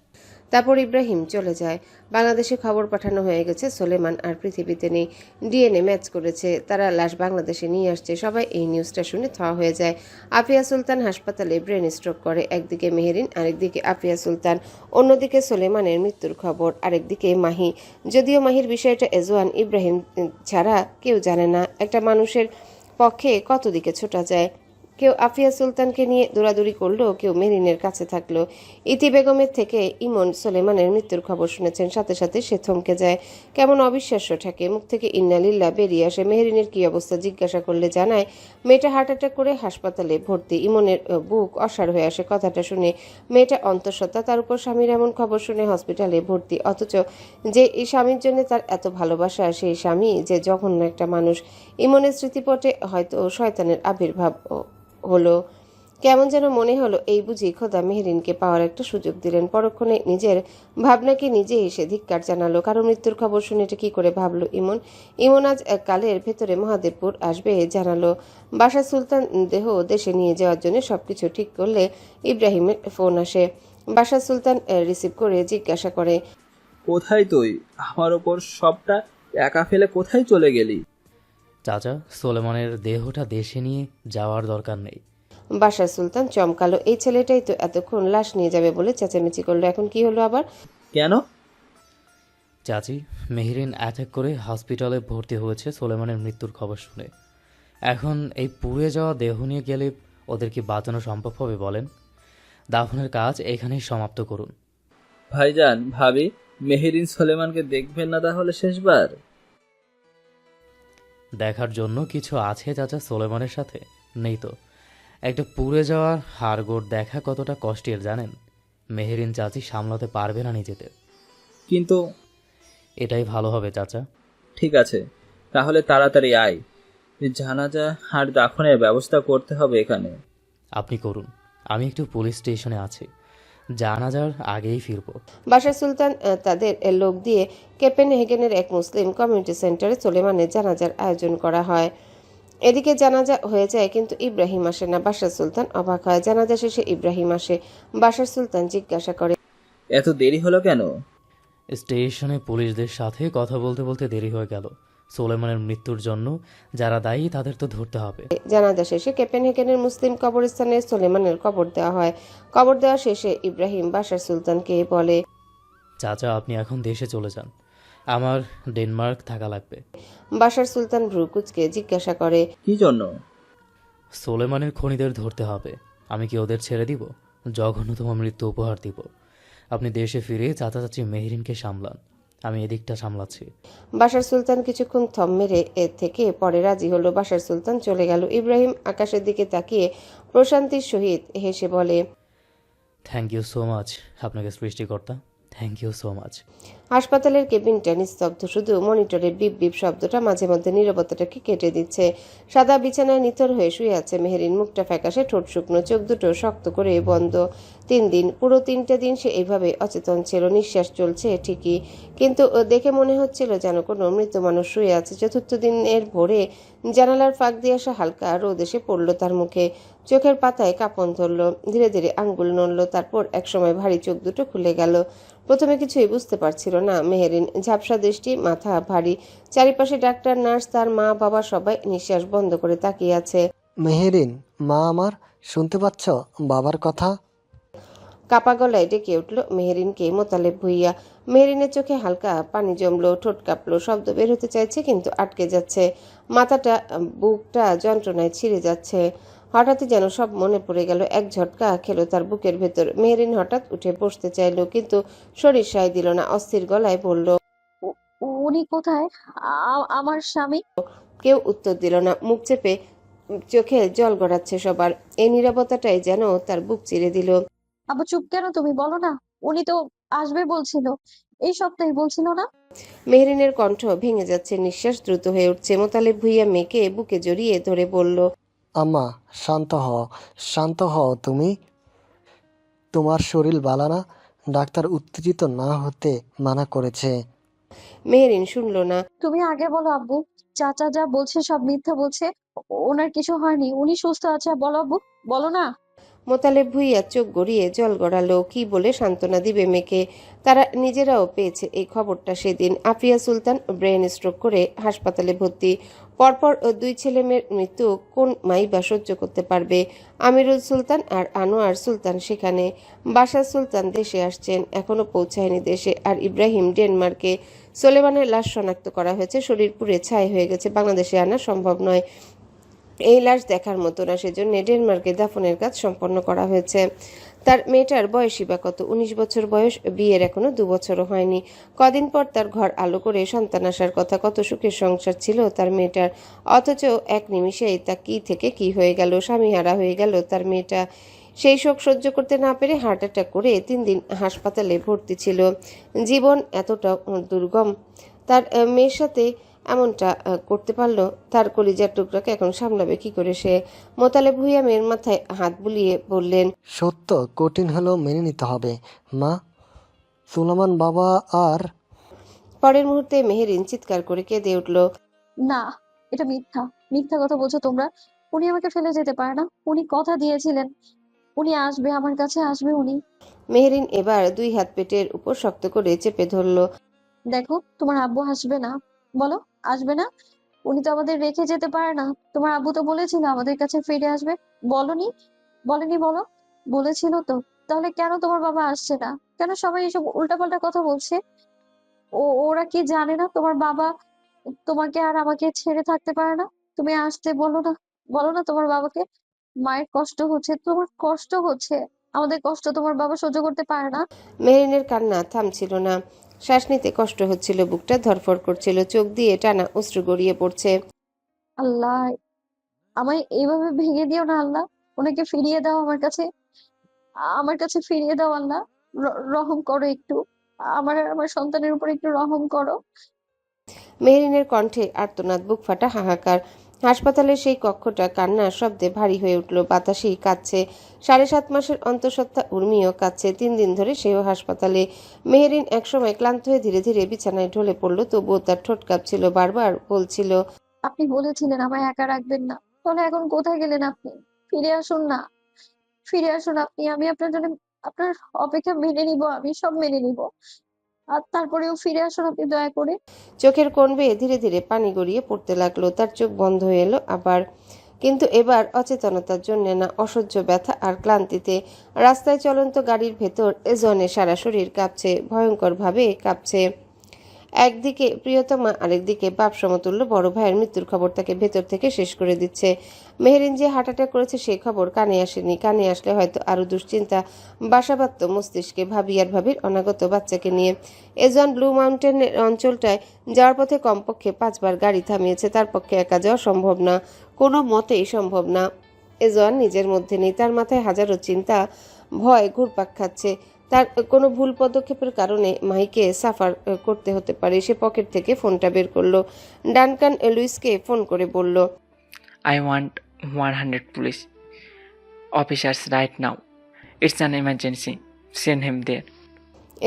তারপর ইব্রাহিম চলে যায়। বাংলাদেশে খবর পাঠানো হয়ে গেছে সোলেমান আর পৃথিবীতে নেই। ডিএনএ ম্যাচ করেছে, তারা লাশ বাংলাদেশে নিয়ে আসছে। সবাই এই নিউজটা শুনে থ হয়ে যায়। আফিয়া সুলতান হাসপাতালে ব্রেন স্ট্রোক করে। একদিকে মেহেরিন, আরেকদিকে আফিয়া সুলতান, অন্যদিকে সোলেমানের মৃত্যুর খবর, আরেকদিকে মাহি। যদিও মাহির বিষয়টা এজওয়ান, ইব্রাহিম ছাড়া কেউ জানে না। একটা মানুষের পক্ষে কত দিকে ছোটা যায়। কেউ আফিয়া সুলতানকে নিয়ে দৌড়াদৌড়ি করলো, কেউ মেরিনের কাছে থাকলো। ইতি বেগমের থেকে ইমন সোলেমানের মৃত্যুর খবর শুনেছেন, সাথে সাথে সে থমকে যায়। কেমন অবিশ্বাস্য ঠাকে, মুখ থেকে ইন্নালিল্লাহ বেরিয়ে আসে। মেহরিনের কি অবস্থা জিজ্ঞাসা করলে জানায় মেয়েটা হার্ট অ্যাটাক করে হাসপাতালে ভর্তি। ইমনের বুক অসাড় হয়ে আসে কথাটা শুনে। মেয়েটা অন্তঃসত্ত্বা, তার উপর স্বামীর এমন খবর শুনে হসপিটালে ভর্তি, অথচ যে এই স্বামীর জন্য তার এত ভালোবাসা, সেই স্বামী যে জঘন্য একটা মানুষ। ইমনের স্মৃতিপটে হয়তো শয়তানের আবির্ভাব হলো। কেমন যেন মনে হলো এই বুঝি খোদা মেহরিনকে পাওয়ার একটা সুযোগ দিলেন। পরক্ষণে নিজের ভাবনাকে নিজে এসে ধিক্কার জানালো। কারো মৃত্যুর খবর শুনে এটা কি করে ভাবলো ইমন আজ কালের ভেতরে মহাদেবপুর আসবে জানালো। বাশা সুলতান দেহ দেশে নিয়ে যাওয়ার জন্য সবকিছু ঠিক করলে ইব্রাহিমের ফোন আসে। বাশা সুলতান রিসিভ করে জিজ্ঞাসা করে, কোথায় তুই? আমার ওপর সবটা একা ফেলে কোথায় চলে গেলি? চাচা, সোলেমানের দেহটা দেশে নিয়ে যাওয়ার দরকার নেই। বাশা সুলতান চমকালো। এই ছেলেটাই তো এতক্ষণ লাশ নিয়ে যাবে বলে চেঁচামেচি করলো, এখন কি হলো আবার? কেন? চাচি, মেহরিন অ্যাটাক করে হসপিটালে ভর্তি হয়েছে সোলেমানের মৃত্যুর খবর শুনে। এখন এই পুড়ে যাওয়া দেহ নিয়ে গেলে ওদের কি বাঁচানো সম্ভব হবে বলেন? দাফনের কাজ এখানেই সমাপ্ত করুন। ভাইজান, ভাবি, মেহেরিন সোলেমানকে দেখবেন না তাহলে শেষবার? দেখার জন্য কিছু আছে চাচা সোলেমানের সাথে? নেই তো। একটা পুড়ে যাওয়ার হাড়গোড় দেখা কতটা কষ্টের জানেন? মেহেরিন চাচি সামলাতে পারবে না নিজেদের। কিন্তু এটাই ভালো হবে চাচা। ঠিক আছে, তাহলে তাড়াতাড়ি আয়। জানাজা আর দাফনের ব্যবস্থা করতে হবে এখানে। আপনি করুন, আমি একটু পুলিশ স্টেশনে আছি, জানাজার আগেই ফিরবো। বাশা সুলতান তাদের লোক দিয়ে কেপেনহেগেনের এক মুসলিম কমিউনিটি সেন্টারে সোলেমানের জানাজার আয়োজন করা হয়। এদিকে জানাজা হয়ে যায়, কিন্তু ইব্রাহিম আসে না। বাশা সুলতান অবাক হয়। জানাজা শেষে ইব্রাহিম আসে। বাশা সুলতান জিজ্ঞাসা করে, এত দেরি হলো কেন? স্টেশনে পুলিশদের সাথে কথা বলতে বলতে দেরি হয়ে গেল। সোলেমানের মৃত্যুর জন্য যারা দায়ী তাদের তো ধরতে হবে। জানাজা শেষে কেপেনহেগেনের মুসলিম কবরস্থানে সোলেমানের কবর দেওয়া হয়। কবর দেওয়া শেষে ইব্রাহিম বাশা সুলতানকে বলে, চাচা, আপনি এখন দেশে চলে যান, আমার ডেনমার্ক থাকা লাগবে। বাশার সুলতান ভ্রু কুঁচকে জিজ্ঞাসা করে, কি জন্য? সোলেমানের খনিদের ধরতে হবে। আমি কি ওদের ছেড়ে দিব? জঘন্যতম মৃত্যু উপহার দিব। আপনি দেশে ফিরে চাচা চাচি মেহরিনকে সামলান, আমি এদিকটা সামলাচ্ছি। বাশার সুলতান কিছুক্ষণ থম মেরে এর থেকে পরে রাজি হলো। বাশার সুলতান চলে গেল। ইব্রাহিম আকাশের দিকে তাকিয়ে প্রশান্তির সহিত হেসে বলে, থ্যাংক ইউ সো মাচ আপনাকে সৃষ্টিকর্তা, থ্যাংক ইউ সো মাচ। হাসপাতালের কেবিনটা নিস্তব্ধ, শুধু মনিটরের বিপ বিপ শব্দটা মাঝে মধ্যে নীরবতাটাকে কেটে দিচ্ছে। সাদা বিছানায় নিথর হয়ে শুয়ে আছে মেহেরিন। মুখটা ফ্যাকাশে, ঠোঁট শুকনো, চোখ দুটো শক্ত করে বন্ধ। 3 দিন, পুরো 3টে দিন সে এইভাবে অচেতন ছিল। নিঃশ্বাস চলছে ঠিকই, কিন্তু দেখে মনে হচ্ছিল যেন কোনো মৃত মানুষ শুয়ে আছে। 4র্থ দিনের ভোরে জানালার ফাঁক দিয়ে আসা হালকা রোদ এসে পড়ল তার মুখে। চোখের পাতায় কাঁপন ধরল, ধীরে ধীরে আঙ্গুল নড়ল। তারপর একসময় ভারী চোখ দুটো খুলে গেল। প্রথমে কিছুই বুঝতে পারছিল না মেহেরিন। ঝাপসা দৃষ্টি, মাথা ভারী। চারিপাশে ডাক্তার, নার্স, তার মা বাবা সবাই নিঃশ্বাস বন্ধ করে তাকিয়ে আছে। মেহেরিন, মা আমার, শুনতে পাচ্ছ বাবার কথা? কাপা গলায় ডেকে উঠল মেহেরিনকে মোতালেব ভুইয়া। মেহেরিনের চোখে হালকা পানি জমলো, ঠোঁট কাঁপলো, শব্দ বের হতে চাইছে কিন্তু আটকে যাচ্ছে। মাথাটা, বুকটা যন্ত্রণায় ছিঁড়ে যাচ্ছে। হঠাৎই যেন সব মনে পড়ে গেল। এক ঝটকা খেলো তার বুকের ভেতর। মেহেরিন হঠাৎ উঠে বসতে চাইল, কিন্তু শরীর সায় দিল না। অস্থির গলায় বলল, উনি কোথায়? আমার স্বামী? কেউ উত্তর দিল না। মুখ চেপে চোখে জল গড়াচ্ছে সবার। এই নীরবতাটাই যেন তার বুক চিরে দিল। আবু চুপ কেন তুমি? বলো না। উনি তো আসবে বলছিল, এই সপ্তাহে বলছিল না? মেহরিনের কণ্ঠ ভেঙে যাচ্ছে, নিঃশ্বাস দ্রুত হয়ে উঠছে। মোতালেব ভুইয়া মেয়েকে বুকে জড়িয়ে ধরে বলল, আম্মা, শান্ত হও তুমি। তোমার শরীর বালানা, ডাক্তার উত্তেজিত না হতে মানা করেছে। মেহেরিন শুনল না। তুমি আগে বলো আব্বু, চাচা যা বলছে সব মিথ্যা বলছে। ওনার কিছু হয়নি, উনি সুস্থ আছে। বলো আব্বু, বলো না। মোতালেব ভুইয়া চোখ গড়িয়ে জল গড়ালো। কি বলে সান্ত্বনা দিবে মেয়েকে? তারা নিজেরাও পেয়েছে এই খবরটা সেদিন। আফিয়া সুলতান ব্রেন স্ট্রোক করে হাসপাতালে ভর্তি। পরপর 2 ছেলে মেয়ের মৃত্যু কোন মাই বা সহ্য করতে পারবে? আমিরুল সুলতান আর আনোয়ার সুলতান সেখানে। বাশার সুলতান দেশে আসছেন, এখনো পৌঁছায়নি দেশে। আর ইব্রাহিম ডেনমার্কে। সোলেমানের লাশ শনাক্ত করা হয়েছে, শরীর পুড়ে ছাই হয়ে গেছে, বাংলাদেশে আনা সম্ভব নয়। এই লাশ দেখার মতো না, সেজন্য ডেনমার্কে দাফনের কাজ সম্পন্ন করা হয়েছে। তার মেয়েটার বয়সই বা কত? 19 বছর বয়স, বিয়ের এখনো 2 বছরও হয়নি। কদিন পর তার ঘর আলো করে সন্তান আসার কথা। কত সুখের সংসার ছিল তার মেয়েটার, অথচ এক নিমিষেই তা কি থেকে কি হয়ে গেল। স্বামীহারা হয়ে গেল তার মেয়েটা। সেই শোক সহ্য করতে না পেরে হার্ট অ্যাটাক করে 3 দিন হাসপাতালে ভর্তি ছিল। জীবন এতটা দুর্গম, তার মেয়ের সাথে এমনটা করতে পারলো। তার কলিজার টুকরাকে এখন সামলাবে কি করে সে? মোতালেব ভুইয়া মেয়ের মাথায় হাত বুলিয়ে বললেন, সত্য কঠিন হলেও মেনে নিতে হবে মা। সুলেমান বাবা আর পরের মুহূর্তে মেহেরিন চিৎকার করে কেঁদে উঠল। না, এটা মিথ্যা। মিথ্যা কথা বলছো তোমরা। উনি আমাকে ফেলে যেতে পারে না। উনি কথা দিয়েছিলেন, উনি আসবে, আমার কাছে আসবে উনি। মেহেরিন এবার 2 হাত পেটের উপর শক্ত করে চেপে ধরল। দেখো, তোমার আব্বু আসবে না। বলো, আসবে না। উনি তো আমাদের রেখে যেতে পারে না। তোমার আব্বু তো বলেছিল আমাদের কাছে ফিরে আসবে। বলনি? বলেনি? বলো, বলেছিল তো। তাহলে কেন তোমার বাবা আসছে না? কেন সবাই এসব উল্টাপাল্টা কথা বলছে? ওরা কি জানে না তোমার বাবা তোমাকে আর আমাকে ছেড়ে থাকতে পারে না? তুমি আসতে বলো না, বলো না তোমার বাবাকে। মায়ের কষ্ট হচ্ছে, তোমার কষ্ট হচ্ছে, আমাদের কষ্ট তোমার বাবা সহ্য করতে পারে না। মেহেরিনের কান্না থামছিল না, শ্বাস নিতে কষ্ট হচ্ছিল, বুকটা ধড়ফড় করছিল, চোখ দিয়ে টানা অশ্রু গড়িয়ে পড়ছে। আল্লাহ, আমায় এইভাবে ভেঙে দিও না আল্লাহ। ওনাকে ফিরিয়ে দাও আমার কাছে। আমার কাছে ফিরিয়ে দাও আল্লাহ। রহম করো একটু। আমার সন্তানের উপর একটু রহম করো। মেহেরিনের কণ্ঠে আর্তনাদ, বুক ফাটা হাহাকার। হাসপাতালের সেই কক্ষটা কান্নার শব্দে ভারী হয়ে উঠল। বাতাসেই কাঁদছে। 7.5 মাসের অন্তঃসত্ত্বা উর্মিও কাঁদছে। 3 দিন ধরে সেও হাসপাতালে। মেহেরিন একসময় ক্লান্ত হয়ে ধীরে ধীরে বিছানায় ঢলে পড়ল, তবুও তার ঠোঁট কাঁপছিল, বারবার বলছিল, আপনি বলেছিলেন আমায় একা রাখবেন না। তাহলে এখন কোথায় গেলেন আপনি? ফিরে আসুন না, ফিরে আসুন আপনি। আমি আপনার জন্য, আপনার অপেক্ষা মেনে নিব, আমি সব মেনে নিব। আর তারপরেও ফিরে আসুন আপনি দয়া করে। চোখের কোণ বেয়ে ধীরে ধীরে পানি গড়িয়ে পড়তে লাগলো। তার চোখ বন্ধ হয়ে এলো আবার, কিন্তু এবার অচেতনতার জন্য না, অসহ্য ব্যথা আর ক্লান্তিতে। রাস্তায় চলন্ত গাড়ির ভেতর এজনে সারা শরীর কাঁপছে, ভয়ঙ্করভাবে কাঁপছে। একদিকে প্রিয়তমা, আরেকদিকে বাপ সমতুল্য বড় ভাইয়ের মৃত্যুর খবর তাকে ভেতর থেকে শেষ করে দিচ্ছে। মেহেরিন যে হার্ট অ্যাটাক করেছে সেই খবর কানে আসেনি। কানে আসলে হয়তো আরো দুশ্চিন্তা বাসা বাঁধত মস্তিষ্কে, ভাবি আর ভাবির অনাগত বাচ্চাকে নিয়ে। এজন ব্লু মাউন্টেনের অঞ্চলটায় যাওয়ার পথে কমপক্ষে 5 বার গাড়ি থামিয়েছে। তার পক্ষে একা যাওয়া সম্ভব না, কোনো মতেই সম্ভব না। এজন নিজের মধ্যে নেই, তার মাথায় হাজারো চিন্তা, ভয় ঘুরপাক খাচ্ছে। তার কোনো ভুল পদক্ষেপের কারণে মাহিকে সাফার করতে হতে পারে। সে পকেট থেকে ফোনটা বের করলো, ডানকান লুইসকে ফোন করে বলল, I want 100 police officers right now. It's an emergency. Send him there.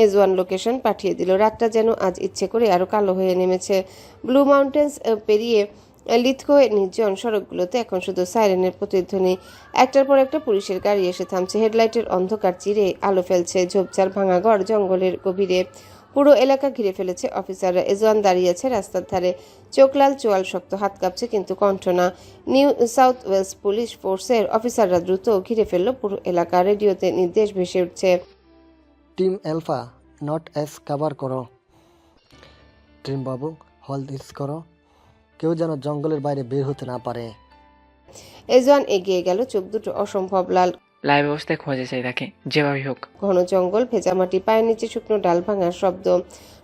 এজওয়ান লোকেশন পাঠিয়ে দিল। রাতটা যেন আজ ইচ্ছে করে আরো কালো হয়ে নেমেছে। ব্লু মাউন্টেন্স পেরিয়ে লিথকো নির্জন সড়কগুলোতে এখন শুধু সাইরেনের প্রতিধ্বনি। একটার পর একটা পুলিশের গাড়ি এসে থামছে, হেডলাইটের অন্ধকার চিরে আলো ফেলছে। ঝোপঝাড়, ভাঙাঘর, জঙ্গলের গভীরে পুরো এলাকা ঘিরে ফেলেছে অফিসাররা। এজওয়ান দাঁড়িয়ে আছে রাস্তার ধারে, চোখ লাল, চোয়াল শক্ত, হাত কাঁপছে, কিন্তু কণ্ঠ না। নিউ সাউথ ওয়েস্ট পুলিশ ফোর্সের অফিসাররা দ্রুত ঘিরে ফেলল পুরো এলাকা। রেডিওতে নির্দেশ ভেসে উঠছে, team alpha not S cover করো। টিম বাবু, হল দিস করো। কেউ যেন জঙ্গলের বাইরে বের হতে না পারে। এজওয়ান এগিয়ে গেল, চোখ দুটো অসম্ভব লাল। লাইভ অবস্থায় খোঁজে চাই তাকে, যেভাবেই হোক। ঘন জঙ্গল, ভেজা মাটি, পায়ের নিচে শুকনো ডাল ভাঙার শব্দ।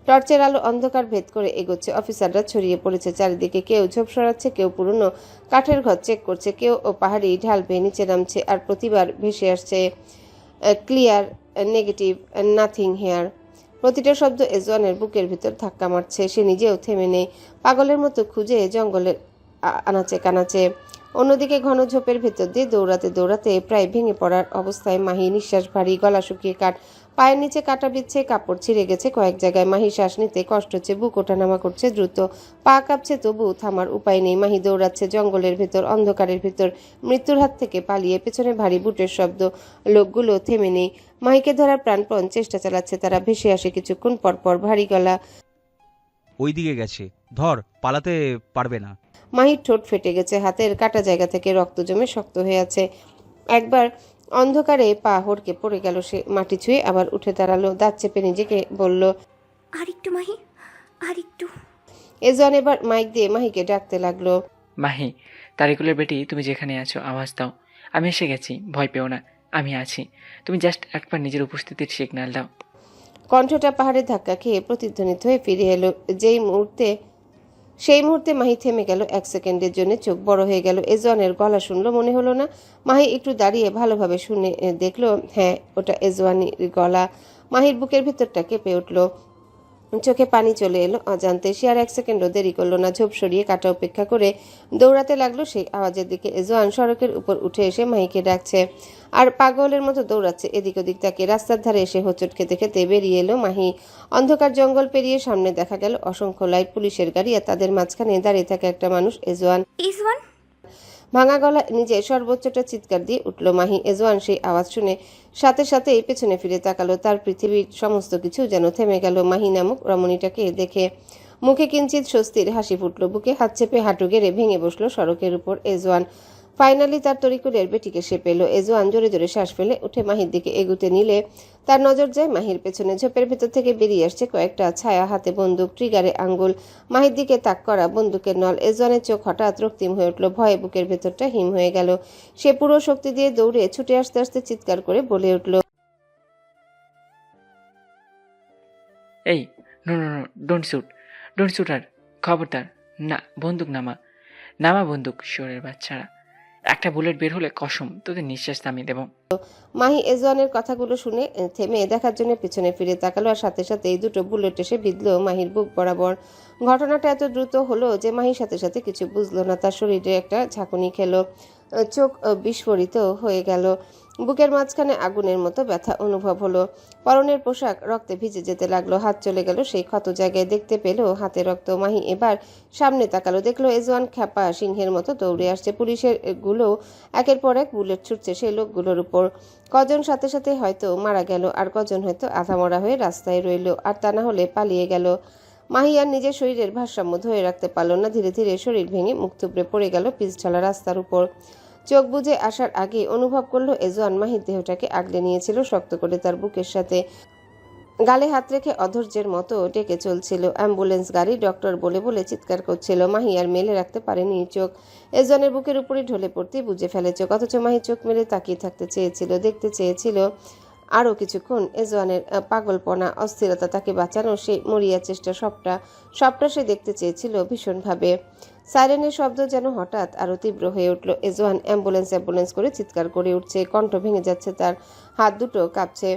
টর্চের আলো অন্ধকার ভেদ করে এগোচ্ছে। অফিসাররা ছড়িয়ে পড়েছে চারিদিকে। কেউ ঝোপ সরাচ্ছে, কেউ পুরনো কাঠের ঘর চেক করছে, কেউ পাহাড়ি ঢাল বেয়ে নিচে নামছে। আর প্রতিবার ভেসে আসছে ক্লিয়ার, নেগেটিভ, নাথিং হেয়ার। প্রতিটা শব্দ এজওয়ানের বুকের ভিতর ধাক্কা মারছে। সে নিজেও থেমে নেই, পাগলের মতো খুঁজে জঙ্গলের আনাচে কানাচে। অন্যদিকে ঘন ঝোপের ভেতর দিয়ে দৌড়াতে দৌড়াতে প্রায় ভেঙে পড়ার অবস্থায় মাহি, নিঃশ্বাস ভারী, গলা শুকিয়ে কাঠ, পায়ের নিচে কাটা বিচ্ছে, কাপড় ছিঁড়ে গেছে কয়েক জায়গায়। মাহি শ্বাস নিতে কষ্ট হচ্ছে, বুক ওঠানামা করছে দ্রুত, পা কাঁপছে, তবু থামার উপায় নেই। মাহি দৌড়াচ্ছে জঙ্গলের ভেতর, অন্ধকারের ভেতর, মৃত্যুর হাত থেকে পালিয়ে। পেছনে ভারী বুটের শব্দ, লোকগুলো থেমে নেই। মাহিকে ধরার প্রাণপণ চেষ্টা চালাচ্ছে তারা। ভেসে আসে কিছুক্ষণ পর পর ভারী গলা। ওই দিকে গেছে, ধর, পালাতে পারবে না। মাহির ঠোঁট ফেটে গেছে, হাতের কাটা জায়গা থেকে রক্ত জমে শক্ত হয়ে আছে। একবার অন্ধকারে পা হড়কে পড়ে গেল সে, মাটি ছুঁয়ে আবার উঠে দাঁড়ালো, দাঁত চেপে নিজেকে বলল, আর একটু মাহি, আর একটু। এজন এবার মাইক দিয়ে মাহিকে ডাকতে লাগলো। মাহি, তারিকুলের বেটি, তুমি যেখানে আছো আওয়াজ দাও। আমি এসে গেছি, ভয় পেও না, আমি আছি। তুমি জাস্ট একবার নিজের উপস্থিতির সিগন্যাল দাও। কণ্ঠটা পাহাড়ের ধাক্কা খেয়ে প্রতিধ্বনিত হয়ে ফিরে এলো। সেই মুহূর্তে মাহি থেমে গেল। 1 সেকেন্ডের জন্য চোখ বড় হয়ে গেল। এজওয়ানের গলা শুনলো মনে হলো না। মাহি একটু দাঁড়িয়ে ভালোভাবে শুনে দেখলো, হ্যাঁ, ওটা এজওয়ানির গলা। মাহির বুকের ভিতরটা কেঁপে উঠল, চোখে পানি চলে এলো অজান্তে। সে আর 1 সেকেন্ডও দেরি করলো না, ঝোপ সরিয়ে কাটা উপেক্ষা করে দৌড়াতে লাগলো সেই আওয়াজের দিকে। এজওয়ান সড়কের উপর উঠে এসে মাহিকে ডাকছে আর পাগলের মতো দৌড়াচ্ছে এদিক ওদিক। তাকে রাস্তার ধারে এসে হোঁচট খেতে খেতে বেরিয়ে এলো মাহি। অন্ধকার জঙ্গল পেরিয়ে সামনে দেখা গেল অসংখ্য লাইট, পুলিশের গাড়ি, আর তাদের মাঝখানে দাঁড়িয়ে থাকে একটা মানুষ, এজওয়ান। ইজওয়ান। ভাঙা গলা নিজে সর্বোচ্চটা চিৎকার দিয়ে উঠল মাহি। এজওয়ান সেই আওয়াজ শুনে সাথে সাথেই পেছনে ফিরে তাকালো। তার পৃথিবীর সমস্ত কিছু যেন থেমে গেল মাহি নামক রমণীটাকে দেখে। মুখে কিঞ্চিত স্বস্তির হাসি ফুটল, বুকে হাত চেপে হাঁটু গেড়ে ভেঙে বসলো সড়কের উপর এজওয়ান। ফাইনালি তার তরিকুলের বেটিকে সে পেল। এজওয়ান জোরে জোরে শ্বাস ফেলে উঠে মাহির দিকে এগুতে নিলে তার নজর যায় মাহির পেছনে। ঝোপের ভেতর থেকে বেরিয়ে আসছে কয়েকটা ছায়া, হাতে বন্দুক, ট্রিগারে আঙ্গুল, মাহির দিকে তাক করা বন্দুকের নল। এজওয়ানের চোখ হঠাৎ রক্তিম হয়ে উঠল, ভয়ে বুকের ভেতরটা হিম হয়ে গেল। সে পুরো শক্তি দিয়ে দৌড়ে ছুটে আসতে আসতে চিৎকার করে বলে উঠল, এই, no no no, don't shoot, don't shoot. আর খবরদার না, বন্দুক নামা, নামা বন্দুক, শোরের বাচ্চারা। একটা বুলেট বের হলে কসম তোদের নিঃশ্বাস থামিয়ে দেব। মাহি এজওয়ানের কথাগুলো শুনে থেমে দেখার জন্য পিছনে ফিরে তাকালো, আর সাথে সাথে এই দুটো বুলেট এসে বিঁধল মাহির বুক বরাবর। ঘটনাটা এত দ্রুত হলো যে মাহির সাথে সাথে কিছু বুঝলো না। তার শরীরে একটা ঝাঁকুনি খেলো, চোখ বিস্ফোরিত হয়ে গেল, বুকের মাঝখানে আগুনের মতো ব্যথা অনুভব হলো। পরনের পোশাক রক্তে ভিজে যেতে লাগলো, হাত চলে গেল সেই ক্ষত জায়গায়, দেখতে পেল হাতে রক্ত। মাহি এবার সামনে তাকালো, দেখলো এজওয়ান খ্যাপা সিংহের মতো দৌড়ে আসছে। পুলিশের গুলো একের পর এক বুলেট ছুটছে সেই লোকগুলোর উপর। কজন সাথে সাথে হয়তো মারা গেল, আর কজন হয়তো আধা মরা হয়ে রাস্তায় রইল, আর তা না হলে পালিয়ে গেল। মাহি আর নিজের শরীরের ভারসাম্য ধরে রাখতে পারল না। ধীরে ধীরে শরীর ভেঙে মুখ থুবড়ে পড়ে গেল পিচঢালা রাস্তার উপর। চোখ বুজে আসার আগে অনুভব করলো এজওয়ান মাহির দেহটাকে আগলে নিয়েছিল শক্ত করে তার বুকের সাথে, গালে হাত রেখে অধৈর্যের মতো ডেকে চলছিল। অ্যাম্বুলেন্স গাড়ি, ডক্টর বলে বলে চিৎকার করছিল। মাহি আর মেলে রাখতে পারেনি চোখ। এজওয়ানের বুকের উপরে ঢলে পড়তে বুঝে ফেলে চোখ, অথচ মাহি চোখ মেলে তাকিয়ে থাকতে চেয়েছিল, দেখতে চেয়েছিল আরও কিছুক্ষণ। এজওয়ানের পাগলপনা, অস্থিরতা, তাকে বাঁচানোর সেই মরিয়া চেষ্টা, সবটা সে দেখতে চেয়েছিল ভীষণভাবে। সাইরেনের শব্দ যেন হঠাৎ আরও তীব্র হয়ে উঠল। এজওয়ান অ্যাম্বুলেন্স অ্যাম্বুলেন্স করে চিৎকার করে উঠছে, কণ্ঠ ভেঙে যাচ্ছে তার, হাত দুটো কাঁপছে।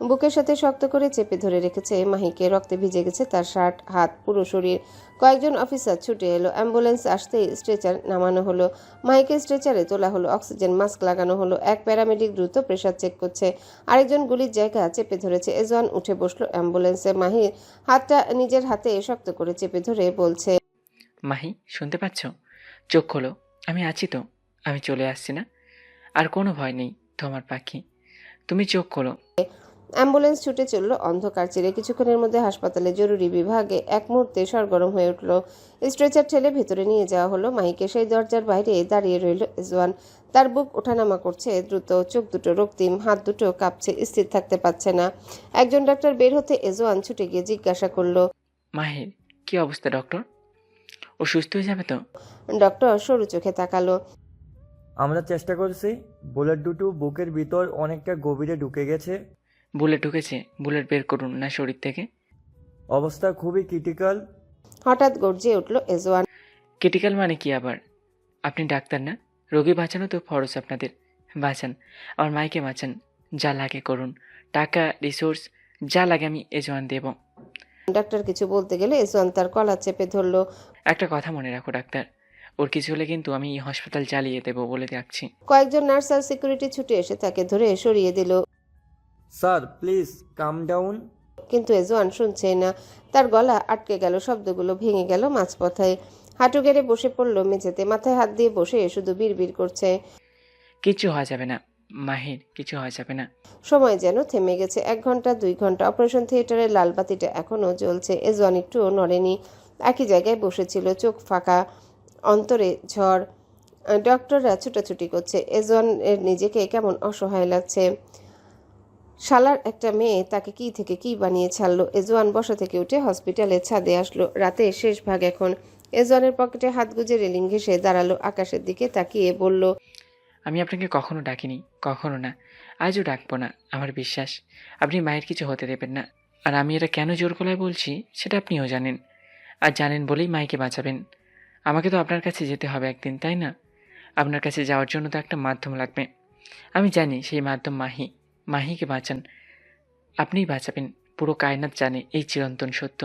বুকের সাথে শক্ত করে চেপে ধরে রেখেছে মাহিকে। রক্তে ভিজে গেছে তার শার্ট, হাত, পুরো শরীর। কয়েকজন অফিসার ছুটে এলো। অ্যাম্বুলেন্স আসতেই স্ট্রেচার নামানো হলো, মাহিকে স্ট্রেচারে তোলা হলো, অক্সিজেন মাস্ক লাগানো হলো। এক প্যারামেডিক দ্রুত প্রেসার চেক করছে, আরেকজন গুলির জায়গা চেপে ধরেছে। এজওয়ান উঠে বসলো অ্যাম্বুলেন্সে। মাহির হাতটা নিজের হাতে শক্ত করে চেপে ধরে বলছে, মাহি, শুনতে পাচ্ছ? চোখ খোলো, আমি আছি তো, আমি চলে আসছি না, আর কোনো ভয় নেই তোমার পাখি, তুমি চোখ খোলো। অ্যাম্বুলেন্স ছুটে চলল অন্ধকার চিরে। কিছুক্ষণের মধ্যে হাসপাতালে জরুরি বিভাগে এক মুহূর্তে সরগরম হয়ে উঠল। স্ট্রেচার ঠেলে ভেতরে নিয়ে যাওয়া হলো মাহিকে। সেই দরজার বাইরে দাঁড়িয়ে রইল এজওয়ান। তার বুক ওঠানামা করছে দ্রুত, চোখ দুটো রক্তিম, হাত দুটো কাঁপছে, স্থির থাকতে পারছে না। একজন ডাক্তার বের হতে এজওয়ান ছুটে গিয়ে জিজ্ঞাসা করলো, মাহির কি অবস্থা ডক্টর? ও সুস্থ হয়ে যাবে তো? ডক্টর সরু চোখে তাকালো। আমরা চেষ্টা করছি, বুলেট দুটো বুকের ভিতর অনেকটা গভীরে ঢুকে গেছে। বুলেট ঢুকেছে, বুলেট বের করুন না শরীর থেকে। অবস্থা খুবই ক্রিটিক্যাল। হঠাৎ গর্জে উঠল এজওয়ান। ক্রিটিক্যাল মানে কি আবার? আপনি ডাক্তার না? রোগী বাঁচানো তো ফরজ আপনাদের। বাঁচান, আমার মাইকে বাঁচান, যা লাগে করুন, টাকা, রিসোর্স যা লাগে আমি এজওয়ান দেব। ডাক্তার কিছু বলতে গেলে এজওয়ান তার কলার চেপে ধরলো। একটা কথা মনে রাখো ডাক্তার, ওর কিছু হলে কিন্তু আমি এই হাসপাতাল জ্বালিয়ে দেবো বলে রাখছি। কয়েকজন নার্স আর সিকিউরিটি ছুটে এসে তাকে ধরে সরিয়ে দিল, স্যার প্লিজ কাম ডাউন। কিন্তু এজওয়ান শুনছেই না। তার গলা আটকে গেল, শব্দগুলো ভেঙে গেল মাঝপথায়। হাঁটু গেড়ে বসে পড়ল মেঝেতে, মাথায় হাত দিয়ে বসে শুধু বিড়বিড় করছে। কিচ্ছু হওয়া যাবে না মাহির, কিছু হওয়া যাবে না। সময় যেন থেমে গেছে। 1 ঘন্টা 2 ঘন্টা। অপারেশন থিয়েটারের লাল বাতিটা এখনো জ্বলছে। এজওয়ান একটুও নড়েনি, একই জায়গায় বসেছিল, চোখ ফাঁকা, অন্তরে ঝড়। ডক্টররা ছুটাছুটি করছে। এজওয়ান এর নিজেকে কেমন অসহায় লাগছে। শালার একটা মেয়ে তাকে কি থেকে কি বানিয়ে ছাড়লো। এজওয়ান বসা থেকে উঠে হসপিটালের ছাদে আসলো। রাতে শেষ ভাগ এখন। এজওয়ানের পকেটে হাত গুজে রেলিং ঘেঁষে দাঁড়ালো, আকাশের দিকে তাকিয়ে বলল, আমি আপনাকে কখনো ডাকিনি, কখনো না, আজও ডাকবো না। আমার বিশ্বাস আপনি মায়ের কিছু হতে দেবেন না। আর আমি এটা কেন জোর গলায় বলছি সেটা আপনিও জানেন, আর জানেন বলেই মাইকে বাঁচাবেন। আমাকে তো আপনার কাছে যেতে হবে একদিন, তাই না? আপনার কাছে যাওয়ার জন্য তো একটা মাধ্যম লাগবে। আমি জানি সেই মাধ্যম মাহি। মাহিকে বাঁচান, আপনিই বাঁচাবেন। পুরো কায়নাত জানে এই চিরন্তন সত্য।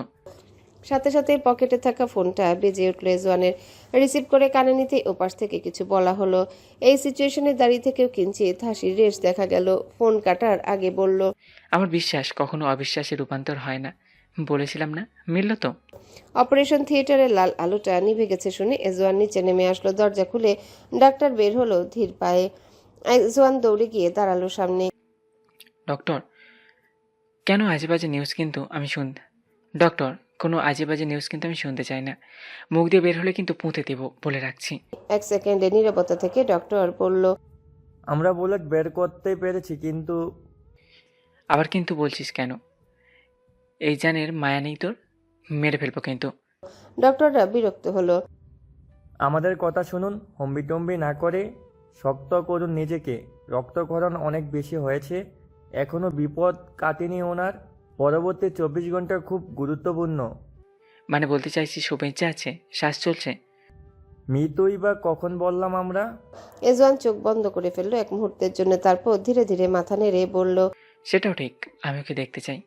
সাথে সাথে পকেটে থাকা ফোনটা বেজে উঠল এজওয়ানের। রিসিভ করে কানে নিতেই ওপাশ থেকে কিছু বলা হলো। এই সিচুয়েশনে দাঁড়িয়ে থেকেও কিঞ্চিত হাসির রেশ দেখা গেল। ফোন কাটার আগে বলল, আমার বিশ্বাস কখনো অবিশ্বাসে রূপান্তর হয় না। বলেছিলাম না, মিলল তো। অপারেশন থিয়েটারের লাল আলোটা নিভে গেছে শুনে এজওয়ান নিচে নেমে আসলো। দরজা খুলে ডাক্তার বের হলো ধীর পায়ে। এজওয়ান দৌড়ে গিয়ে দাঁড়ালো সামনে। ডক্টর, কেন আজেবাজে নিউজ কিন্তু আমি ডক্টর, কোনো আজেবাজে নিউজ কিন্তু আমি শুনতে চাই না। মুখ দিয়ে বের হলে কিন্তু পুঁতে দেব বলে রাখছি। 1 সেকেন্ডে নীরবতা থেকে ডক্টর বলল, আমরা বুলেট বের করতে পেরেছি, কিন্তু আবার কিন্তু বলছিস কেন? এই জানের মায়া নেই তোর? মেরে ফেলবো কিন্তু। ডক্টররা বিরক্ত হলো। আমাদের কথা শুনুন, হম্বিটম্বি না করে শক্ত করুন নিজেকে। রক্তক্ষরণ অনেক বেশি হয়েছে, এখনও বিপদ কাটেনি ওনার। পরবর্তী 24 ঘন্টা খুব গুরুত্বপূর্ণ। মানে বলতে চাইছি শুভেচ্ছা আছে, শ্বাস চলছে। মৃত্যুই বা কখন বললাম আমরা? এজওয়ান চোখ বন্ধ করে ফেললো এক মুহূর্তের জন্য, তারপর ধীরে ধীরে মাথা নেড়ে বলল, সেটাও ঠিক, আমি ওকে দেখতে চাই।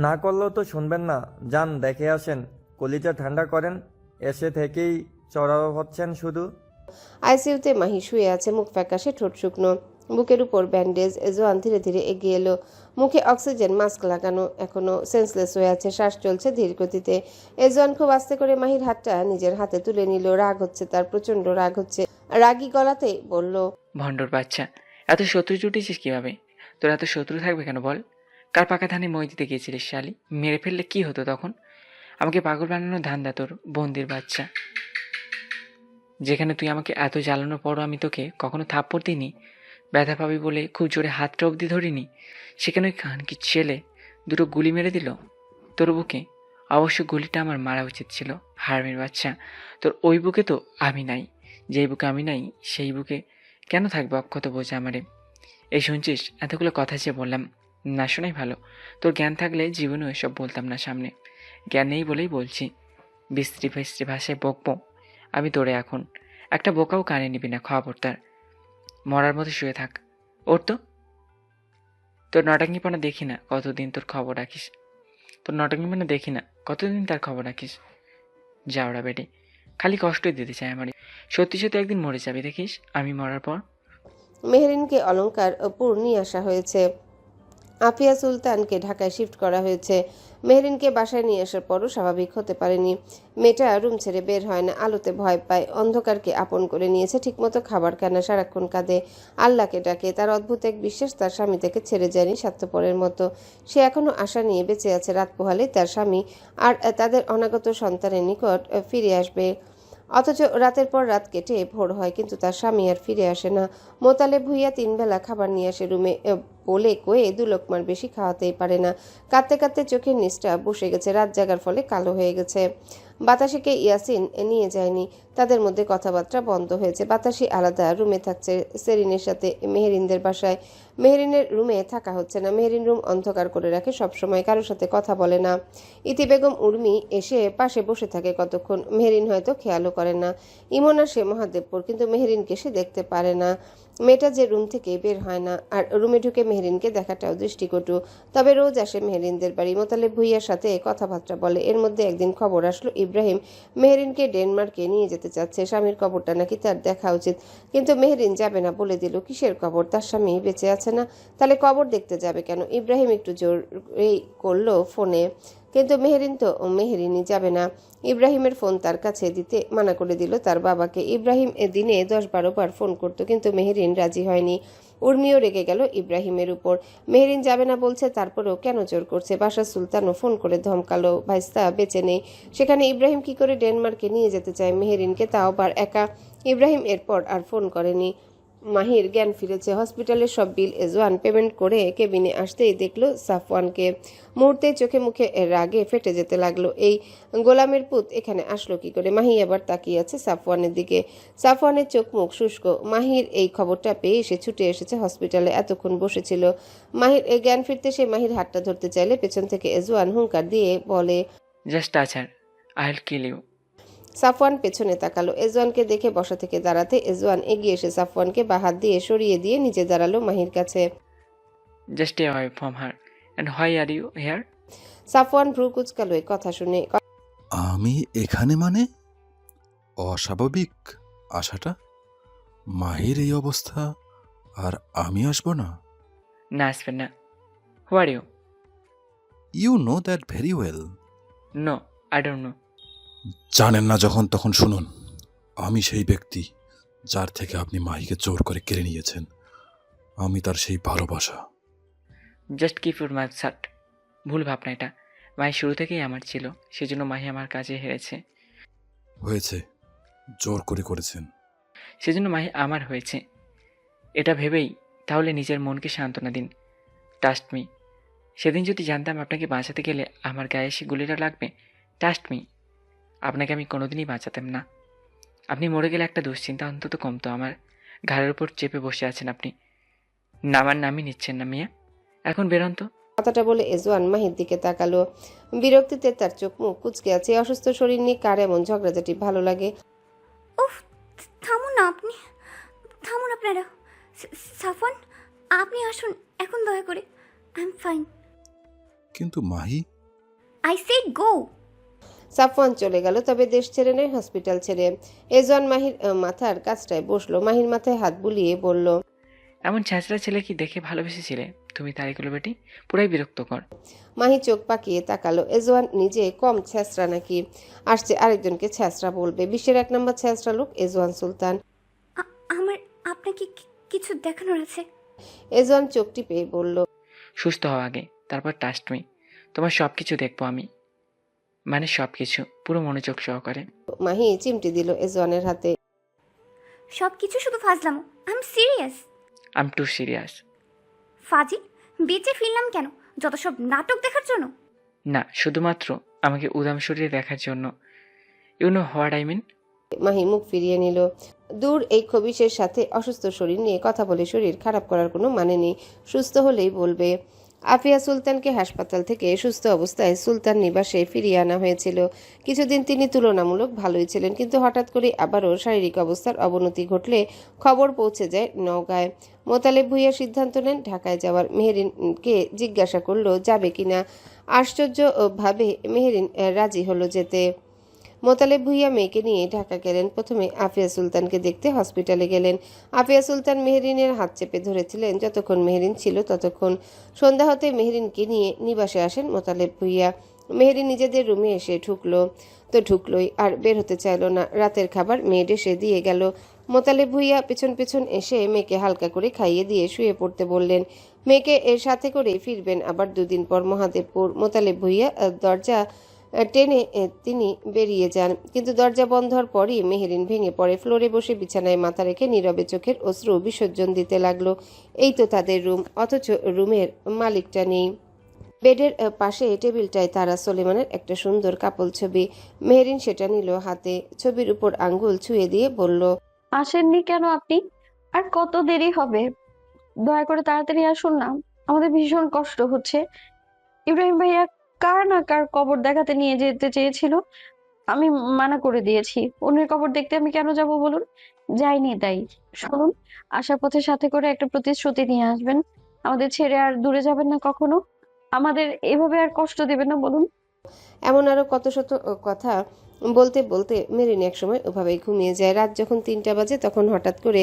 না করলেও তো শুনবেন না। যান দেখে আসেন, কলিজা ঠান্ডা করেন। এসে থেকেই চড়াও হচ্ছেন শুধু। আইসিইউতে মাহি শুয়ে আছে, মুখ ফ্যাকাশে, ঠোঁট শুকনো, বুকের উপর ব্যান্ডেজ। এজওয়ান ধীরে ধীরে এগিয়ে এলো। মুখে অক্সিজেন মাস্ক লাগানো, এখনো সেন্সলেস হয়ে আছে, শ্বাস চলছে ধীর গতিতে। এজওয়ান খুব আস্তে করে মাহির হাতটা নিজের হাতে তুলে নিল। রাগ হচ্ছে তার, প্রচন্ড রাগ হচ্ছে। রাগী গলাতে বলল, ভণ্ডর বাচ্চা, এত শত্রু জুটেছিস কিভাবে? তোর এত শত্রু থাকবে কেন বল? কার পাকা ধানে মই দিতে গিয়েছিলিস শালি? মেরে ফেললে কি হতো তখন? আমাকে পাগল বানানো ধান্দা তোর, বন্দির বাচ্চা। যেখানে তুই আমাকে এত জ্বালানোর পরও আমি তোকে কখনো থাপ্পড় দিইনি, ব্যথা পাবি বলে খুব জোরে হাতটা অবধি ধরিনি, সেখানে ওই খানকি ছেলে 2টো গুলি মেরে দিল তোর বুকে। অবশ্য গুলিটা আমার মারা উচিত ছিল, হারামির বাচ্চা। তোর ওই বুকে তো আমি নাই, যেই বুকে আমি নাই সেই বুকে কেন থাকবে অক্ষত বোঝা আমারে? এই শুনছিস, এতগুলো কথা যে বললাম, না শোনাই ভালো। তোর জ্ঞান থাকলে জীবনেও এসব বলতাম না সামনে। জ্ঞান নেই বলেই বলছি। বিস্ত্রি ফিস্ত্রি ভাষায় বকবো আমি তোরে এখন। একটা বোকাও কানে নিবি না, খবরদার। মরার মতো শুয়ে থাক। ওর তো তোর নটাঙ্গিপনা দেখি না কতদিন তোর খবর রাখিস। তোর নটাঙ্গিপনা দেখি না কতদিন তার খবর রাখিস। যাওড়া বেটে, খালি কষ্টই দিতে চাই আমারে। সত্যি সত্যি একদিন মরে যাবি দেখিস, আমি মরার পর। মেহরিনকে অলংকারপুর নিয়ে আসা হয়েছে। আফিয়া সুলতানকে ঢাকায় শিফট করা হয়েছে। মেহরিনকে বাসায় নিয়ে আসার পরও স্বাভাবিক হতে পারেনি। মেয়েটা রুম ছেড়ে বের হয় না, আলোতে ভয় পায়, অন্ধকারকে আপন করে নিয়েছে, ঠিকমতো খাবার খায় না, সারাক্ষণ কাঁদে, আল্লাহকে ডাকে। তার অদ্ভুত এক বিশ্বাস তার স্বামী থেকে ছেড়ে যায়নি স্বার্থপরের মতো। সে এখনো আশা নিয়ে বেঁচে আছে, রাত পোহালে তার স্বামী আর তাদের অনাগত সন্তানের নিকট ফিরে আসবে। অথচ রাতের পর রাত কেটে ভোর হয়, কিন্তু তার স্বামী আর ফিরে আসে না। মোতালেব ভুইয়া 3 বেলা খাবার নিয়ে আসে রুমে, বলে কয়ে 2 লোকমার বেশি খাওয়াতেই পারে না। কাঁদতে কাঁদতে চোখের নিচটা বসে গেছে, রাত জাগার ফলে কালো হয়ে গেছে। বাতাসিকে ইয়াসিন নিয়ে যায়নি, তাদের মধ্যে কথাবার্তা বন্ধ হয়েছে। বাতাসি আলাদা রুমে থাকছে সেরিনের সাথে মেহরিনদের বাসায়। মেহরিনের রুমে থাকা হচ্ছে না। মেহরিন রুম অন্ধকার করে রাখে সবসময়, কারোর সাথে কথা বলে না। ইতি বেগম উর্মি এসে পাশে বসে থাকে কতক্ষণ, মেহরিন হয়তো খেয়ালও করে না। ইমন আসে মহাদেবপুর, কিন্তু মেহরিনকে সে দেখতে পারে না। মেয়েটা যে রুম থেকে বের হয় না, আর রুমে ঢুকে মেহরিনকে দেখাটাও দৃষ্টিকটু। তবে রোজ আসে মেহরিনদের বাড়ি, মোতালেব ভুঁইয়ার সাথে কথাবার্তা বলে। এর মধ্যে একদিন খবর আসলো ইব্রাহিম মেহরিনকে ডেনমার্কে নিয়ে যেতে চাচ্ছে। স্বামীর কবরটা নাকি তার দেখা উচিত, কিন্তু মেহরিন যাবে না বলে দিল। কিসের কবর? তার স্বামী বেঁচে আছে না, তাহলে কবর দেখতে যাবে কেন? ইব্রাহিম একটু জোর করলো ফোনে, কিন্তু মেহরিন তো মেহরিনই যাবে না। ইব্রাহিমের ফোন তার কাছে দিতে মানা করে দিল তার বাবাকে। ইব্রাহিম দিনে 10-12 বার ফোন করতো, কিন্তু মেহরিন রাজি হয়নি। উর্মিও রেগে গেল ইব্রাহিমের উপর। মেহরিন যাবে না বলছে, তারপরেও কেন জোর করছে? বাসার সুলতানও ফোন করে ধমকালো, ভাইস্তা বেঁচে নেই। সেখানে ইব্রাহিম কি করে ডেনমার্কে নিয়ে যেতে চায় মেহরিনকে, তাও আবার একা? ইব্রাহিম এরপর আর ফোন করেনি। মাহির জ্ঞান ফিরেছে। হসপিটালের সব বিল এজওয়ান পেমেন্ট করে কেবিনে আসতেই দেখলো সাফওয়ানকে। মুহূর্তে চোখে মুখে রাগে ফেটে যেতে লাগলো। এই গোলামের পুত এখানে আসলো কি করে? মাহি এবার তাকিয়ে আছে সাফওয়ানের দিকে। সাফওয়ানের চোখ মুখ শুষ্ক। মাহির এই খবরটা পেয়ে সে ছুটে এসেছে হসপিটালে। এতক্ষণ বসেছিল। মাহির জ্ঞান ফিরতে সে মাহির হাতটা ধরতে চাইলে পেছন থেকে এজওয়ান হুঙ্কার দিয়ে বলে, just touch her, I will kill you. Safwan পেছনে তাকালো। এজওয়ানকে দেখে বসা থেকে দাঁড়াতে এজওয়ান এগিয়ে এসে সাফওয়ানকে বাঁ হাত দিয়ে সরিয়ে দিয়ে নিচে দাঁড়ালো মাহির কাছে। Just stay away from her. And why are you here? Safwan ভ্রু কুচকালো এই কথা শুনে। আমি এখানে মানে? অস্বাভাবিক আশাটা। মাহির এই অবস্থা, আর আমি আসবো না? না, আসবেন না। Who are you? You know that very well. No, I don't know. জানেন না যখন তখন শুনুন, আমি সেই ব্যক্তি যার থেকে আপনি মাহিকে জোর করে কেড়ে নিয়েছেন। আমি তার সেই ভালোবাসা। জাস্ট কিপ ইউর মাউথ শাট। ভুল ভাবনা এটা। মাহি শুরু থেকেই আমার ছিল, সেজন্য মাহি আমার কাজে হেরেছে। হয়েছে, জোর করে করেছেন। সেজন্য মাহি আমার হয়েছে, এটা ভেবেই তাহলে নিজের মনকে সান্ত্বনা দিন। Trust me. সেদিন যদি জানতাম আপনাকে বাঁচাতে গেলে আমার গায়ে এসে গুলিটা লাগবে, ট্রাস্ট মি, আপনাকে আমি কোনোদিনই বাঁচাতাম না। আপনি মরে গেলে একটা দুশ্চিন্তা অন্তত কমতো। আমার ঘাড়ের উপর চেপে বসে আছেন আপনি, নামার নামই নিচ্ছেন না মিয়া। এখন বেরোন তো। কথাটা বলে এজওয়ান মাহির দিকে তাকালো। বিরক্তিতে তার চোখ মুখ কুচকে আছে। অসুস্থ শরীর নিয়ে কার এমন ঝগড়াঝাটি ভালো লাগে? উফ, থামুন না আপনি, থামুন আপনারা। সাফওয়ান, আপনি আসুন এখন দয়া করে। I am fine. কিন্তু মাহি? আই সেড গো। সাফওয়ান চলে গেল, তবে দেশ ছেড়ে নেয় হসপিটাল ছেড়ে। এজওয়ান মাহির মাথার কাছটায় বসলো, মাহির মাথায় হাত বুলিয়ে বলল, এমন ছ্যাঁচড়া ছেলে কি দেখে ভালোবেসেছিলে তুমি? তারিকুলো বেটি, পুরাই বিরক্তকর। মাহি চোখ পাকিয়ে তাকালো। এজওয়ান নিজে কম ছ্যাঁচড়া নাকি? আসছে আরেকজনকে ছ্যাঁচড়া বলবে। বিশ্বের 1 নম্বর ছ্যাঁচড়া লোক এজওয়ান সুলতান। আমার আপনাকে কিছু দেখানোর আছে। এজওয়ান চোখ টিপে বলল, সুস্থ হওয়া আগে, তারপর ট্রাস্ট মি, তোমার সব কিছু দেখবো আমি, মানে সব কিছু, পুরো মনোযোগ সহকারে। মাহি চিমটি দিল এজওয়ানের হাতে। সব কিছু শুধু ফাজলামো। I am serious. I am too serious. ফাজিল, বেঁচে ফিরলাম কেন? যত সব নাটক দেখার জন্য? না, শুধুমাত্র আমাকে উদাম শরীরে দেখার জন্য। You know what I mean? Mahi মুখ ফিরিয়ে নিল। দূর, এই খবিশের সাথে অসুস্থ শরীর নিয়ে কথা বলে শরীর খারাপ করার কোনো মানে নেই। সুস্থ হলেই বলবে। আফিয়া সুলতানকে হাসপাতাল থেকে সুস্থ অবস্থায় সুলতান নিবাসে ফিরিয়ে আনা হয়েছিল। কিছুদিন তিনি তুলনামূলক ভালোই ছিলেন, কিন্তু হঠাৎ করে আবারও শারীরিক অবস্থার অবনতি ঘটলে খবর পৌঁছে যায় নওগাঁয়। মোতালেব ভুঁইয়া সিদ্ধান্ত নেন ঢাকায় যাওয়ার। মেহরিনকে জিজ্ঞাসা করলো যাবে কিনা। আশ্চর্যভাবে মেহরিন রাজি হলো যেতে। মোতালেব ভুঁইয়া মেয়েকে নিয়ে ঢাকা গেলেন। প্রথমে আফিয়া সুলতানকে দেখতে হসপিটালে গেলেন। আফিয়া সুলতান মেহরিনের হাত চেপে ধরেছিলেন যতক্ষণ মেহরিন ছিল ততক্ষণ। সন্ধ্যা হতে মেহরিনকে নিয়ে নিবাসে আসেন মোতালেব ভুঁইয়া। মেহরিন নিজেদের রুমে এসে ঢুকলোই, আর বের হতে চাইল না। রাতের খাবার মেয়েড এসে দিয়ে গেল। মোতালেব ভুঁইয়া পেছন পেছন এসে মেয়েকে হালকা করে খাইয়ে দিয়ে শুয়ে পড়তে বললেন। মেয়েকে এর সাথে করে ফিরবেন আবার 2 দিন পর মহাদেবপুর। মোতালেব ভুঁইয়া দরজা টেনে তিনি বেরিয়ে যান, কিন্তু দরজা বন্ধ হওয়ার পরই মেহরিন ভেঙে পড়ে। ফ্লোরে বসে বিছানায় মাথা রেখে নীরবে চোখের অশ্রু বিসর্জন দিতে লাগলো। এই তো তাদের রুম, অথচ রুমের মালিকটা নেই। বেডের পাশে টেবিলটায় তারা সোলেমানের একটা সুন্দর কাপল ছবি। মেহরিন সেটা নিল হাতে। ছবির উপর আঙ্গুল ছুঁয়ে দিয়ে বলল, আসেননি কেন আপনি? আর কত দেরি হবে? দয়া করে তাড়াতাড়ি আসুন না, আমাদের ভীষণ কষ্ট হচ্ছে। ইব্রাহিম ভাইয়া কার না কার কবর দেখাতে নিয়ে যেতে চেয়েছিল, আমি মানা করে দিয়েছি। অন্যের কবর দেখতে আমি কেন যাব বলুন? যাইনি তাই। শুনুন, আসার পথে সাথে করে একটা প্রতিশ্রুতি নিয়ে আসবেন। আমাদের ছেড়ে আর দূরে যাবেন না কখনো। আমাদের এভাবে আর কষ্ট দেবেন না বলুন। এমন আরো কত শত কথা বলতে বলতে মেরিন একসময় ওভাবেই ঘুমিয়ে যায়। রাত যখন 3টা বাজে তখন হঠাৎ করে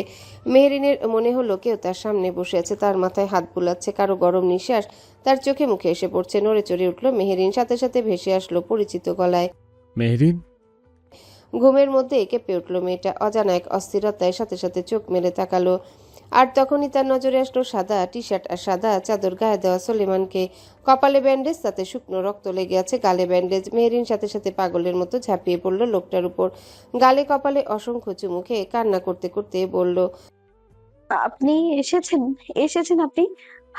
মেহরিনের মনে হলো কেউ তার সামনে বসে আছে, তার মাথায় হাত বুলাচ্ছে, কারো গরম নিঃশ্বাস তার চোখে মুখে এসে পড়ছে। নড়ে চড়ে উঠল মেহরিন, সাথে সাথে ভেসে আসলো পরিচিত গলায়। মেহরিন, ঘুমের মধ্যে কেঁপে উঠল মেয়েটা, অজানা এক অস্থিরতায় সাথে সাথে চোখ মেলে তাকালো। আর তখনই তার নজরে আসলো সাদা টি শার্ট আর সাদা চাদর গায়ে দেওয়া সলিমানকে। কপালে ব্যান্ডেজ, তাতে শুকনো রক্ত লেগে আছে, গালে ব্যান্ডেজ। মেহরিন সাথে সাথে পাগলের মতো ঝাঁপিয়ে পড়ল লোকটার উপর, গালে কপালে অসংখ্য চুমুখে কান্না করতে করতে বলল, আপনি এসেছেন, এসেছেন আপনি।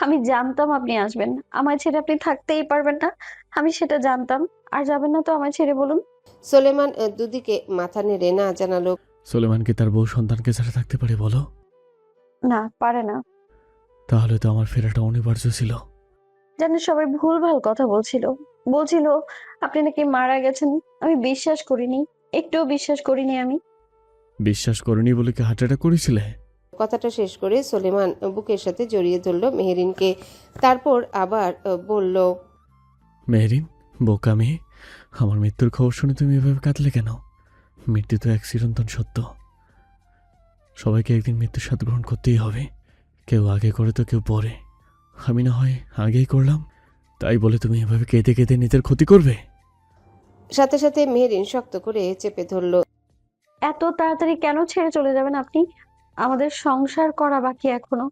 আমি জানতাম আপনি আসবেন। আমায় ছেড়ে আপনি থাকতেই পারবেন না, আমি সেটা জানতাম। আর যাবেন না তো আমায় ছেড়ে বলুন। সলেমান দুদিকে মাথা নেড়ে না জানালো। সোলেমান কি তার বউ সন্তানকে ছাড়া থাকতে পারে বলো? না, পারে না। তাহলে তো আমার ফেরাটা অনিবার্য ছিল। জানেন, সবাই ভুলভাল কথা বলছিল। বলছিল আপনি নাকি মারা গেছেন। আমি বিশ্বাস করিনি, একটুও বিশ্বাস করিনি আমি। বিশ্বাস করনি বলে কি হার্ট অ্যাটাক করেছিলে? কথাটা শেষ করে সলেমান বুকের সাথে জড়িয়ে ধরল মেহরিনকে, তারপর আবার বলল, মেহরিন, বোকা মেয়ে, আমার মৃত্যুর খবর শুনে তুমি এভাবে কাঁদলে কেন? মৃত্যু তো এক চিরন্তন সত্য। সবাইকে একদিন মৃত্যুর স্বাদ গ্রহণ করতেই হবে। কেউ আগে করে তো কেউ পরে। আমি না হয় আগেই করলাম, তাই বলে তুমি এভাবে কেঁদে কেঁদে নিজের ক্ষতি করবে? সাথে সাথে মেহরিন শক্ত করে চেপে ধরল। এত তাড়াতাড়ি কেন ছেড়ে চলে যাবেন আপনি? আমাদের সংসার করা বাকি এখনো,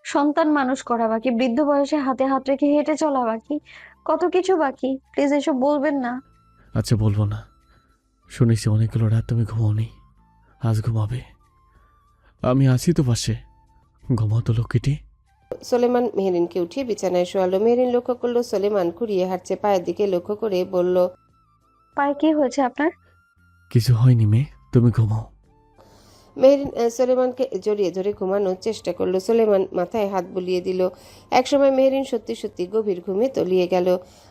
সন্তান মানুষ করা বাকি, বৃদ্ধ বয়সে হাতে হাত রেখে হেঁটে চলা বাকি, কত কিছু বাকি। প্লিজ এসব বলবেন না। আচ্ছা, বলবো না। শুনেছি অনেকগুলো রাত তুমি ঘুমাওনি, আজ ঘুমাবে। আমি আছি তো পাশে, ঘুমাও তো লক্ষ্মীটি। সলেমান মেহরিনকে উঠিয়ে বিছানায় শোয়ালো। মেহরিন লক্ষ্য করলো সলেমান ঘুরিয়ে হাঁটছে, পায়ের দিকে লক্ষ্য করে বলল, পায়ে কি হয়েছে আপনার? কিছু হয়নি মেয়ে, তুমি ঘুমাও। মেহরিন সলেমানকে জড়িয়ে ধরে ঘুমানোর চেষ্টা করলো। সলেমান মাথায় হাত বুলিয়ে দিল। একসময় মেহরিন সত্যি সত্যি গভীর ঘুমে তলিয়ে গেল।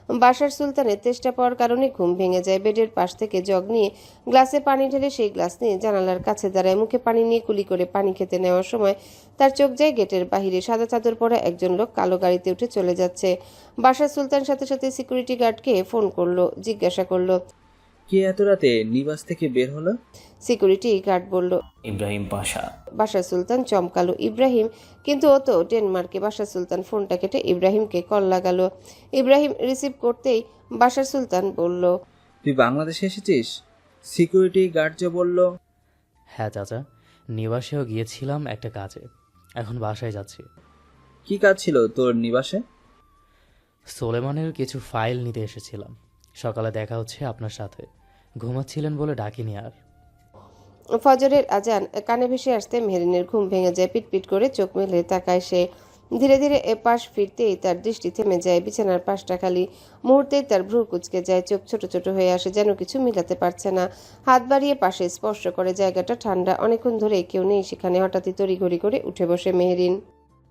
বাসার সুলতানের তেষ্টা পাওয়ার কারণে ঘুম ভেঙে যায়। বেডের পাশ থেকে জগ নিয়ে গ্লাসে পানি ঢেলে সেই গ্লাস নিয়ে জানালার কাছে দাঁড়ায়। মুখে পানি নিয়ে কুলি করে পানি খেতে নেওয়ার সময় তার চোখ যায় গেটের বাহিরে। সাদা চাদর পরা একজন লোক কালো গাড়িতে উঠে চলে যাচ্ছে। বাসার সুলতান সাথে সাথে সিকিউরিটি গার্ডকে ফোন করলো, জিজ্ঞাসা করলো, কে এত রাতে নিবাস থেকে বের হলো? সিকিউরিটি গার্ড বলল, ইব্রাহিম পাশা। বাশার সুলতান চমকালো। ইব্রাহিম? কিন্তু ও তো ডেনমার্কে। বাশার সুলতান ফোনটা কেটে ইব্রাহিমকে কল লাগালো। ইব্রাহিম রিসিভ করতেই বাশার সুলতান বলল, তুই বাংলাদেশে এসেছিস? সিকিউরিটি গার্ড যে বলল। হ্যাঁ চাচা, নিবাসেও গিয়েছিলাম একটা কাজে, এখন বাসায় যাচ্ছি। কি কাজ ছিল তোর নিবাসে? সোলেমানের কিছু ফাইল নিতে এসেছিলাম। সকালে দেখা হচ্ছে আপনার সাথে। ঘুমাচ্ছিলেন বলে ডাকিনি আর। ফজরের আজান কানে ভেসে আসতে মেহরিনের ঘুম ভেঙে যায়। পিটপিট করে চোখ মেলে তাকায় সে। ধীরে ধীরে পাশ ফিরতেই তার দৃষ্টি থেমে যায়। বিছানার পাশটা খালি। মুহূর্তেই তার ভ্রু কুঁচকে যায়, চোখ ছোট ছোট হয়ে আসে, যেন কিছু মিলাতে পারছে না। হাত বাড়িয়ে পাশে স্পর্শ করে। জায়গাটা ঠান্ডা, অনেকক্ষণ ধরে কেউ নেই সেখানে। হঠাৎই তড়িঘড়ি করে উঠে বসে মেহরিন।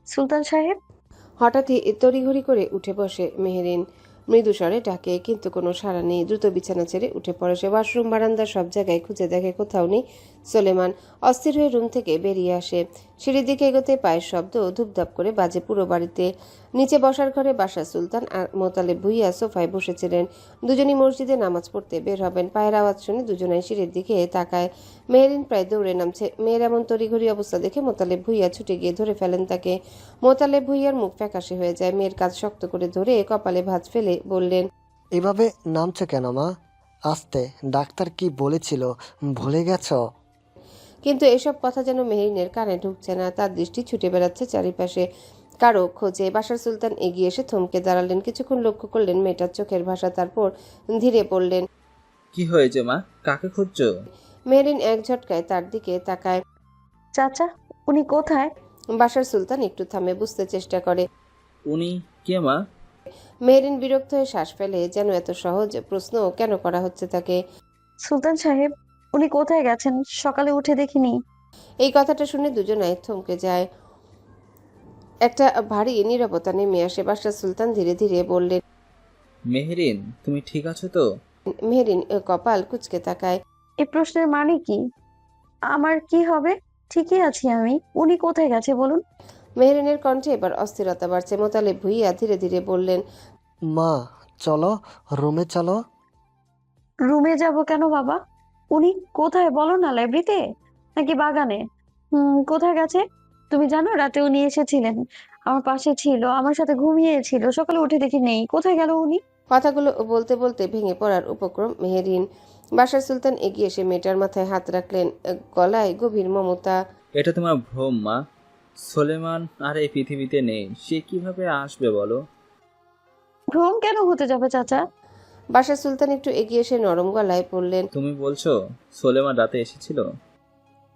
সুলতান সাহেব। হঠাৎই তড়িঘড়ি করে উঠে বসে মেহরিন। মৃদু স্বরে ডাকে, কিন্তু কোনো সাড়া নেই। দ্রুত বিছানা ছেড়ে উঠে পড়ে সে। ওয়াশরুম, বারান্দা সব জায়গায় খুঁজে দেখে, কোথাও নেই সলেমান। অস্থির হয়ে রুম থেকে বেরিয়ে আসে। সিঁড়ির দিকে এগোতে পায়ের শব্দ ধুপধাপ করে বাজে পুরো বাড়িতে। নিচে বসার ঘরে বাশা সুলতান আর মোতালেব ভুইয়া সোফায় বসেছিলেন। দুজনই মসজিদে নামাজ পড়তে বের হবেন। পায়ের আওয়াজ শুনে দুজনাই সিঁড়ির দিকে তাকায়। মেহরিন প্রায় দৌড়ে নামছে। মেয়ের এমন তড়িঘড়ি অবস্থা দেখে মোতালেব ভুইয়া ছুটে গিয়ে ধরে ফেলেন তাকে। মোতালেব ভুইয়ার মুখ ফ্যাকাশে হয়ে যায়। মেয়ের কাজ শক্ত করে ধরে কপালে ভাঁজ ফেলে বললেন, এভাবে নামছো কেন মা? আস্তে, ডাক্তার কি বলেছিল ভুলে গেছো? কিন্তু এসব কথা যেন মেহরিনের কানে ঢুকছে না। তার দৃষ্টি ছুটে বেড়াচ্ছে চারিপাশে কারো খোঁজে। বাশার সুলতান এগিয়ে এসে থমকে দাঁড়ালেন। কিছুক্ষণ লক্ষ্য করলেন মেয়েটার চোখের ভাষা, তারপর ধীরে বললেন, কি হয়েছে মা, কাকে খুঁজছো? মেহরিন এক ঝটকায় তার দিকে তাকায়। চাচা, উনি কোথায়? বাশার সুলতান একটু থামে, বুঝতে চেষ্টা করে। উনি কে মা? মেহরিন বিরক্ত হয়ে শ্বাস ফেলে। যেন এত সহজ প্রশ্ন কেন করা হচ্ছে তাকে। সুলতান সাহেব, উনি কোথায় গেছেন? সকালে উঠে দেখিনি। এই কথাটা শুনে দুজনাই থমকে যায়। একটা ভারী নীরবতা নেমে আসে। বাশার সুলতান ধীরে ধীরে বললেন, মেহরিন, তুমি ঠিক আছো তো? মেহরিন কপাল কুঁচকে তাকায়। এই প্রশ্নের মানে কি? আমার কি হবে? ঠিকই আছি আমি। উনি কোথায় গেছে বলুন? মেহরিনের কণ্ঠে এবার অস্থিরতা বাড়ছে। মোতালেব ভুইয়া ধীরে ধীরে বললেন, মা, চলো, রুমে চলো। রুমে যাব কেন বাবা? উনি কোথায় বলো না, লাইব্রেরিতে নাকি বাগানে? কোথায় গেছে? তুমি জানো রাতে উনি এসেছিলেন, আমার পাশে ছিল, আমার সাথে ঘুমিয়েছিল, সকালে উঠে দেখি নেই। কোথায় গেল উনি? কথাগুলো বলতে বলতে ভেঙে পড়ার উপক্রম মেহেরিন। বাশার সুলতান এগিয়ে এসে মেয়েটার মাথায় হাত রাখলেন, গলায় গভীর মমতা। এটা তোমার ভ্রম মা। সোলেমান আর এই পৃথিবীতে নেই, সে কিভাবে আসবে বলো? ভ্রম কেন হতে যাবে চাচা? বাশার সুলতান একটু এগিয়ে এসে নরম গলায় বললেন, তুমি বলছো সোলেমান রাতে এসেছিল?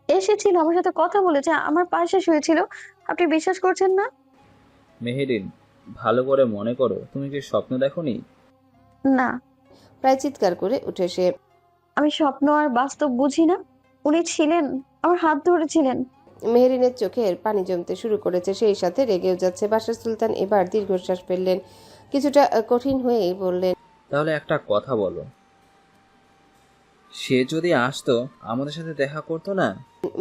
এসেছিল, আমার সাথে কথা বলেছে, আমার পাশে শুয়েছিল। আপনি বিশ্বাস করছেন না? মেহেরিন, ভালো করে মনে করো, তুমি কি স্বপ্ন দেখোনি? না, প্রায় চিৎকার করে উঠে সে। আমি স্বপ্ন আর বাস্তব বুঝি না। উনি ছিলেন, আমার হাত ধরেছিলেন। মেহেরিনের চোখের পানি জমতে শুরু করেছে, সেই সাথে রেগেও যাচ্ছে। বাশার সুলতান এবার দীর্ঘশ্বাস ফেললেন, কিছুটা কঠিন হয়েই বললেন, তাহলে একটা কথা বলো, সে যদি আসতো আমাদের সাথে দেখা করতো না?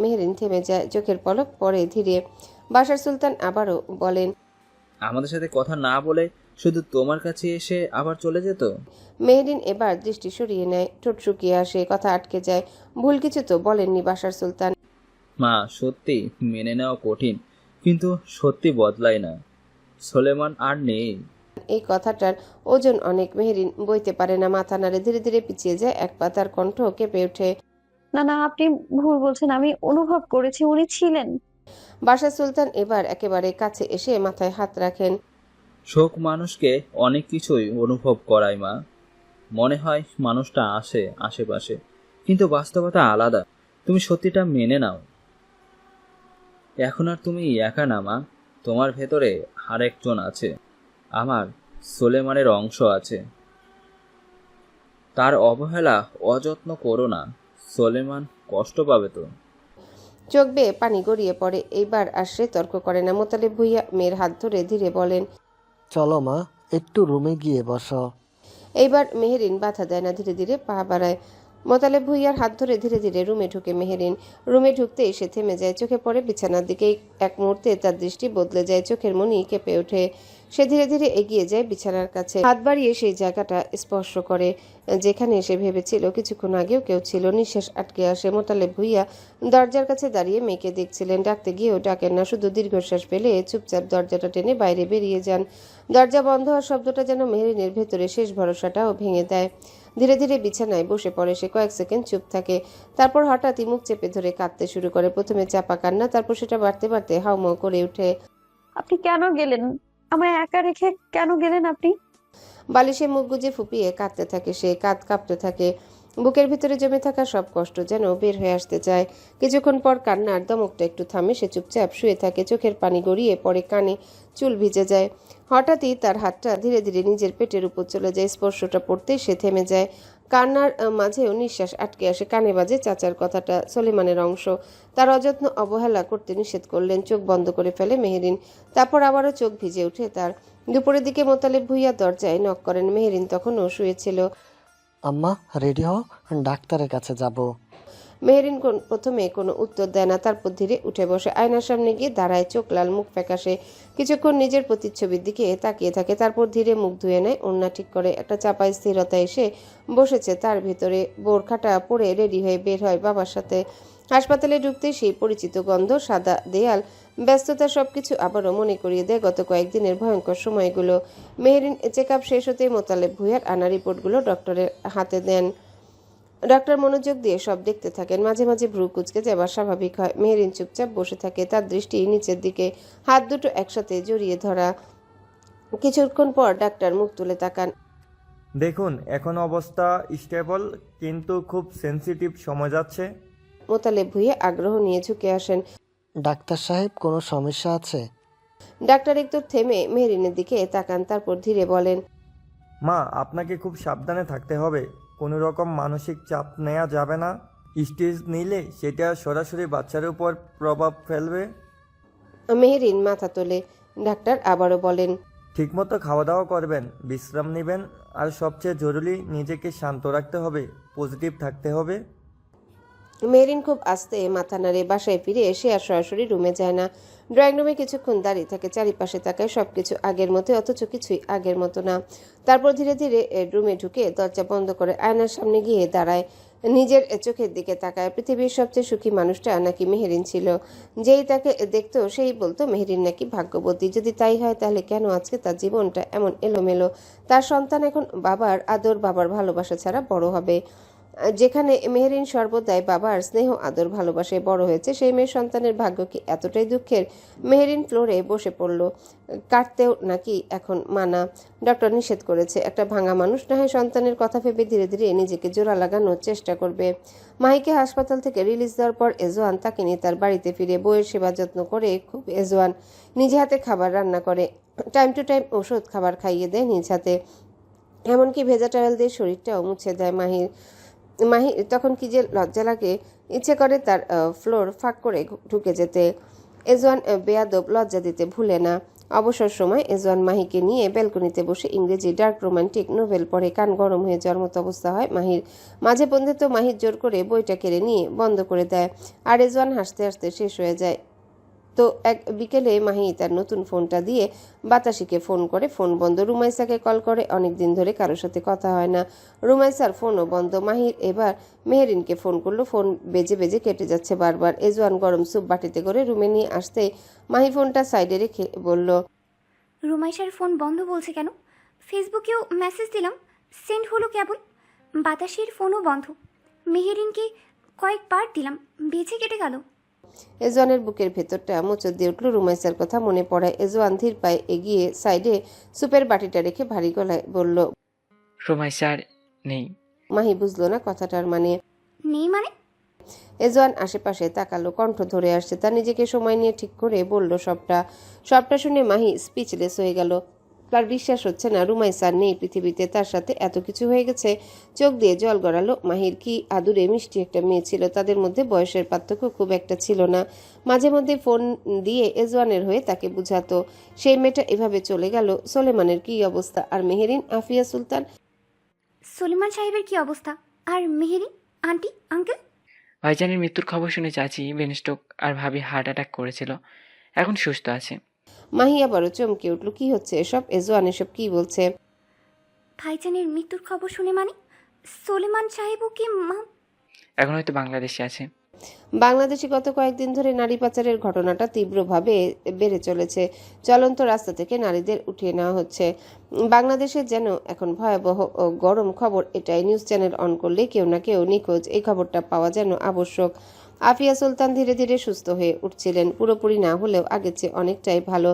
মেহেরিন থেমে যায়, চোখের পলক পড়ে ধীরে। বাশার সুলতান আবারও বলেন, আমাদের সাথে কথা না বলে শুধু তোমার কাছে এসে আবার চলে যেত? মেহেরিন এবার দৃষ্টি সরিয়ে নেয়, ঠোঁট শুকিয়ে আসে, কথা আটকে যায়। ভুল কিছু তো বলেননি বাশার সুলতান। মা, সত্যি মেনে নেওয়া কঠিন, কিন্তু সত্যি বদলায় না। সোলেমান আর নেই। এই কথাটার ওজন অনেক। মেহেরিন বইতে পারে না, মাথা নাড়ে, ধীরে ধীরে পিছিয়ে যায় এক পা। তার কণ্ঠ কেঁপে ওঠে। না না, আপনি ভুল বলছেন, আমি অনুভব করেছি উনি ছিলেন। বাশার সুলতান এবার একেবারে কাছে এসে মাথায় হাত রাখেন। শোক মানুষকে অনেক কিছুই অনুভব করায় মা। মনে হয় মানুষটা আসে আশেপাশে, কিন্তু বাস্তবতা আলাদা। তুমি সত্যিটা মেনে নাও। এখন আর তুমি একা না মা, তোমার ভেতরে আরেকজন আছে। আমার সোলেমানের অংশ আছে। তার অবহেলা অযত্ন করো না, সোলেমান কষ্ট পাবে তো। চোখ বেয়ে পানি গড়িয়ে পড়ে। এইবার আর সে তর্ক করে না। মোতালেব ভুইয়া মেয়ের হাত ধরে ধীরে বলেন, চলো মা, একটু রুমে গিয়ে বসো। এইবার মেহেরিন বাধা দেয় না, ধীরে ধীরে পা বাড়ায়। মোতালেব ভুইয়ার হাত ধরে ধীরে ধীরে রুমে ঢুকে মেহেরিন। রুমে ঢুকতেই সে থেমে যায়, চোখে পড়ে বিছানার দিকে। এক মুহূর্তে তার দৃষ্টি বদলে যায়, চোখের মনি কেঁপে ওঠে। সে ধীরে ধীরে এগিয়ে যায় বিছানার কাছে, হাত বাড়িয়ে সেই জায়গাটা স্পর্শ করে যেখানে সে ভেবেছিল কিছুক্ষণ আগেও কেউ ছিল। নিঃশ্বাস আটকে আসে। মোতালেব ভুইয়া দরজার কাছে দাঁড়িয়ে মেয়েকে দেখছিলেন। ডাকতে গিয়েও ডাকেন না, শুধু দীর্ঘশ্বাস ফেলে চুপচাপ দরজাটা টেনে বাইরে বেরিয়ে যান। দরজা বন্ধ হওয়ার শব্দটা যেন মেহেরিনের ভেতরে শেষ ভরসাটাও ভেঙে দেয়। ধীরে ধীরে বিছানায় বসে পড়ে সে। কয়েক সেকেন্ড চুপ থাকে, তারপর হঠাৎই মুখ চেপে ধরে কাঁদতে শুরু করে। প্রথমে চাপা কান্না, তারপর সেটা বাড়তে বাড়তে হাউমাউ করে ওঠে। আপনি কেন গেলেন? আমায় একা রেখে কেন গেলেন আপনি? বালিশে মুখ গুজে ফুপিয়ে কাঁদতে থাকে সে। কাঁদ কাঁপতে থাকে, বুকের ভিতরে জমে থাকা সব কষ্ট যেন বের হয়ে আসতে চায়। কিছুক্ষণ পর কান্নার দমকটা একটু থামে, সে চুপচাপ শুয়ে থাকে। চোখের পানি গড়িয়ে পড়ে, কানে চুল ভিজে যায়। হঠাৎই তার হাতটা ধীরে ধীরে নিজের পেটের উপর চলে যায়। স্পর্শটা পড়তেই সে থেমে যায়। কান্নার মাঝেও নিঃশ্বাস আটকে আসে। কানে বাজে চাচার কথাটা, সলিমানের অংশ। তার অযত্ন অবহেলা করতে নিষেধ করলেন। চোখ বন্ধ করে ফেলে মেহেরিন। তারপর আবারও চোখ ভিজে ওঠে তার। দুপুরের দিকে মোতালেব ভুইয়া দরজায় নক করেন। মেহেরিন তখনও শুয়েছিল। আম্মা, রেডি হও, ডাক্তারের কাছে যাব। মেহেরিন প্রথমে কোনো উত্তর দেয় না, তারপর ধীরে উঠে বসে আয়নার সামনে গিয়ে দাঁড়ায়। চোখ লাল, মুখ ফ্যাকাশে। কিছুক্ষণ নিজের প্রতিচ্ছবির দিকে তাকিয়ে থাকে, তারপর ধীরে মুখ ধুয়ে নেয়, ওড়না ঠিক করে। একটা চাপা স্থিরতা এসে বসেছে তার ভিতরে। বোরখাটা পরে রেডি হয়ে বের হয় বাবার সাথে। হাসপাতালে ঢুকতেই সেই পরিচিত গন্ধ, সাদা দেয়াল, ব্যস্ততা সবকিছু আবারও মনে করিয়ে দেয় গত কয়েকদিনের ভয়ঙ্কর সময়গুলো। মেহেরিন চেক আপ শেষ হতে মোতালেব ভুইয়ার আনা রিপোর্টগুলো ডক্টরের হাতে দেন। ডক্টর মনোযোগ দিয়ে সব দেখতে থাকেন। মাঝে মাঝে ভ্রু কুঁচকে যাবার স্বাভাবিক হয়। মেহেরিন চুপচাপ বসে থাকে, তার দৃষ্টি নিচের দিকে, হাত দুটো একসাথে জড়িয়ে ধরা। কিছুক্ষণ পর ডাক্তার মুখ তুলে তাকান। দেখুন, এখন অবস্থা স্টেবল, কিন্তু খুব সেনসিটিভ সময় যাচ্ছে। মোতালেব ভুইয়া আগ্রহ নিয়ে ঝুঁকে আসেন। ডাক্তার সাহেব, কোনো সমস্যা আছে? ডাক্তার একটু থেমে মেহেরিনের দিকে তাকান, তারপর ধীরে বলেন, মা, আপনাকে খুব সাবধানে থাকতে হবে। কোনো রকম মানসিক চাপ নেওয়া যাবে না। স্টেজ নিলে সেটা সরাসরি বাচ্চার উপর প্রভাব ফেলবে। মেহেরিন মাথা তোলে। ডাক্তার আবারও বলেন, ঠিকমতো খাওয়া দাওয়া করবেন, বিশ্রাম নেবেন, আর সবচেয়ে জরুরি নিজেকে শান্ত রাখতে হবে, পজিটিভ থাকতে হবে। মেহরিন খুব আস্তে মাথা নাড়ে। বাসায় ফিরে এসে আর সরাসরি রুমে যায় না, ড্রয়িং রুমে কিছুক্ষণ দাঁড়িয়ে থাকে, চারিপাশে তাকায়, সবকিছু আগের মতো, অথচ কিছুই আগের মতো না। তারপর ধীরে ধীরে রুমে ঢুকে দরজা বন্ধ করে আয়নার সামনে গিয়ে দাঁড়ায়, নিজের চোখের দিকে তাকায়। পৃথিবীর সবচেয়ে সুখী মানুষটা নাকি মেহরিন ছিল। যেই তাকে দেখতো সেই বলতো মেহরিন নাকি ভাগ্যবতী। যদি তাই হয় তাহলে কেন আজকে তার জীবনটা এমন এলোমেলো? তার সন্তান এখন বাবার আদর, বাবার ভালোবাসা ছাড়া বড় হবে। যেখানে মেহরিন সর্বদাই বাবার স্নেহ আদর ভালোবাসে বড় হয়েছে, সেই মেয়ের সন্তানের ভাগ্য কি এতটাই দুঃখের? মেহরিন ফ্লোরে বসে পড়ল। কাটতেও নাকি এখন মানা, ডক্টর নিষেধ করেছে। একটা ভাঙা মানুষ না হয় সন্তানের কথা ভেবে ধীরে ধীরে নিজেকে জোড়া লাগানোর চেষ্টা করবে। মাহিকে হাসপাতাল থেকে রিলিজ দেওয়ার পর এজওয়ান তাকে নিয়ে তার বাড়িতে ফিরে বইয়ের সেবা যত্ন করে খুব এজওয়ান নিজে হাতে খাবার রান্না করে, টাইম টু টাইম ওষুধ খাবার খাইয়ে দেয় নিজ হাতে, এমনকি ভেজা টাওয়েল দিয়ে শরীরটাও মুছে দেয়। মাহি তখন কি যে লজ্জা লাগে, ইচ্ছে করে তার ফ্লোর ফাঁক করে ঢুকে যেতে। এজওয়ান বেয়াদব লজ্জা দিতে ভুলে না। অবসর সময় এজওয়ান মাহিকে নিয়ে ব্যালকনিতে বসে ইংরেজি ডার্ক রোমান্টিক নোভেল পড়ে কান গরম হয়ে যাওয়ার মতো অবস্থা হয় মাহির। মাঝে মধ্যে তো মাহির জোর করে বইটা কেড়ে নিয়ে বন্ধ করে দেয়, আর এজওয়ান হাসতে হাসতে শেষ হয়ে যায়। তো এক বিকেলে মাহি তার নতুন ফোনটা দিয়ে বাতাসিকে ফোন করে, ফোন বন্ধ। রুমাইসাকে কল করে, অনেক দিন ধরে কারোর সাথে কথা হয় না, রুমাইসার ফোনও বন্ধ। মাহির এবার মেহরিনকে ফোন করলো, ফোন বেজে বেজে কেটে যাচ্ছে বারবার। এজওয়ান গরম স্যুপ বাটিতে করে রুমে নিয়ে আসতে মাহি ফোনটা সাইডে রেখে বলল, রুমাইশার ফোন বন্ধ বলছে কেন? ফেসবুকেও মেসেজ দিলাম, সেন্ড হলো কেবল। বাতাসের ফোনও বন্ধ। মেহেরিনকে কয়েকবার দিলাম, বেঁচে কেটে গেল। এজওয়ানের বুকের ভেতরটা মোচড় দিয়ে উঠল। রুমাইসার কথা মনে পড়ায় এজওয়ান ধীর পায়ে এগিয়ে সাইডে সুপের বাটিটা রেখে ভারী গলায় বলল, রুমাইশার নেই। মাহি বুঝলো না কথাটার মানে। নেই মানে? এজওয়ান আশেপাশে তাকালো, কণ্ঠ ধরে আসছে। তার নিজেকে সময় নিয়ে ঠিক করে বলল সবটা শুনে মাহি স্পিচলেস হয়ে গেল। তার বিশ্বাস হচ্ছে না রুমাইসা নেই পৃথিবীতে, তার সাথে এত কিছু হয়ে গেছে। চোখ দিয়ে জল গড়ালো। মাহির কি আদুরে মিষ্টি একটা মেয়ে ছিল, তাদের মধ্যে বয়সের পার্থক্য খুব একটা ছিল না। মাঝে মধ্যে ফোন দিয়ে এজওয়ানের হয়ে তাকে বুঝাতো। সেই মেয়েটা এভাবে চলে গেল। সোলেমানের কি অবস্থা? আর মেহেরিন, আফিয়া সুলতান? সলিমান সাহেবের কি অবস্থা? আর মেহেরিন আন্টি আঙ্কেল? ভাইজানের মৃত্যুর খবর শুনে চাচি ব্রেন স্ট্রোক আর ভাবি হার্ট অ্যাটাক করেছিল, এখন সুস্থ আছে। মাহি আবারও চমকে উঠল। কি হচ্ছে এসব? এজওয়ান এসব কি বলছে? ভাইজানের মৃত্যুর খবর শুনে মানে? সলিমান সাহেবও কি এখন হয়তো বাংলাদেশে আছে। বাংলাদেশে গত কয়েকদিন ধরে নারী পাচারের ঘটনাটা তীব্রভাবে বেড়ে চলেছে। চলন্ত রাস্তা থেকে নারীদের উঠিয়ে নেওয়া হচ্ছে। বাংলাদেশের যেন এখন ভয়াবহ ও গরম খবর এটাই। নিউজ চ্যানেল অন করলে কেউ না কেউ নিখোঁজ, এই খবরটা পাওয়া যেন আবশ্যক। আফিয়া সুলতান ধীরে ধীরে সুস্থ হয়ে উঠছিলেন, পুরোপুরি না হলেও আগের চেয়ে অনেকটাই ভালো।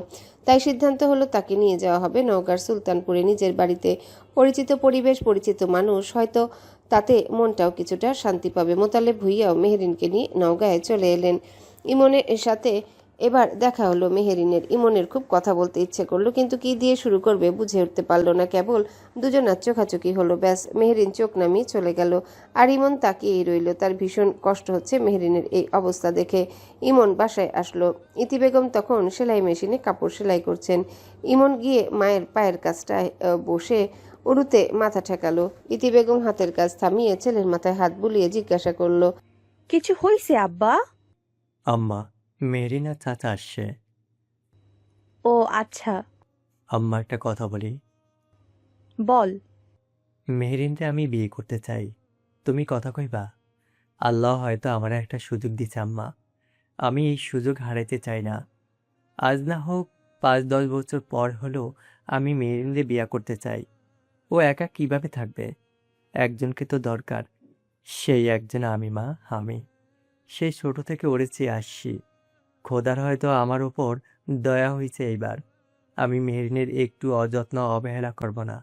তাই সিদ্ধান্ত হলো তাকে নিয়ে যাওয়া হবে নওগাঁর সুলতানপুরে নিজের বাড়িতে। পরিচিত পরিবেশ, পরিচিত মানুষ, হয়তো তাতে মনটাও কিছুটা শান্তি পাবে। মোতালেব ভুইয়াও মেহেরিনকে নিয়ে নওগাঁয় চলে এলেন। ইমনের সাথে এবার দেখা হলো মেহেরিনের। ইমনের খুব কথা বলতে ইচ্ছে করলো, কিন্তু কি দিয়ে শুরু করবে বুঝে উঠতে পারলো না। কেবল দুজনার চোখাচোখি হলো, ব্যাস। মেহেরিন চোখ নামিয়ে চলে গেল, আর ইমন তাকিয়েই রইল। তার ভীষণ কষ্ট হচ্ছে মেহেরিনের এই অবস্থা দেখে। ইমন বাসায় আসলো। ইতি বেগম তখন সেলাই মেশিনে কাপড় সেলাই করছেন। ইমন গিয়ে মায়ের পায়ের কাছটায় বসে উরুতে মাথা ঠেকালো। ইতি বেগম হাতের কাজ থামিয়ে ছেলের মাথায় হাত বুলিয়ে জিজ্ঞাসা করলো, কিছু হয়েছে আব্বা? আম্মা, মেরিনা চাচা আসছে। ও আচ্ছা, আম্মা একটা কথা বলি। বল। মেহরিনকে আমি বিয়ে করতে চাই, তুমি কথা কইবা? আল্লাহ হয়তো আমার একটা সুযোগ দিচ্ছে আম্মা, আমি এই সুযোগ হারাইতে চাই না। আজ না হোক 5-10 বছর পর হলেও আমি মেহরিনকে বিয়ে করতে চাই। ও একা কিভাবে থাকবে? একজনকে তো দরকার, সেই একজন আমি। মা, আমি সেই ছোট থেকে ওরে চেয়ে আসছি। খোদার হয়তো আমার ওপর দয়া হয়েছে এইবার। আমি মেহরিনের একটু অযত্ন অবহেলা করব না।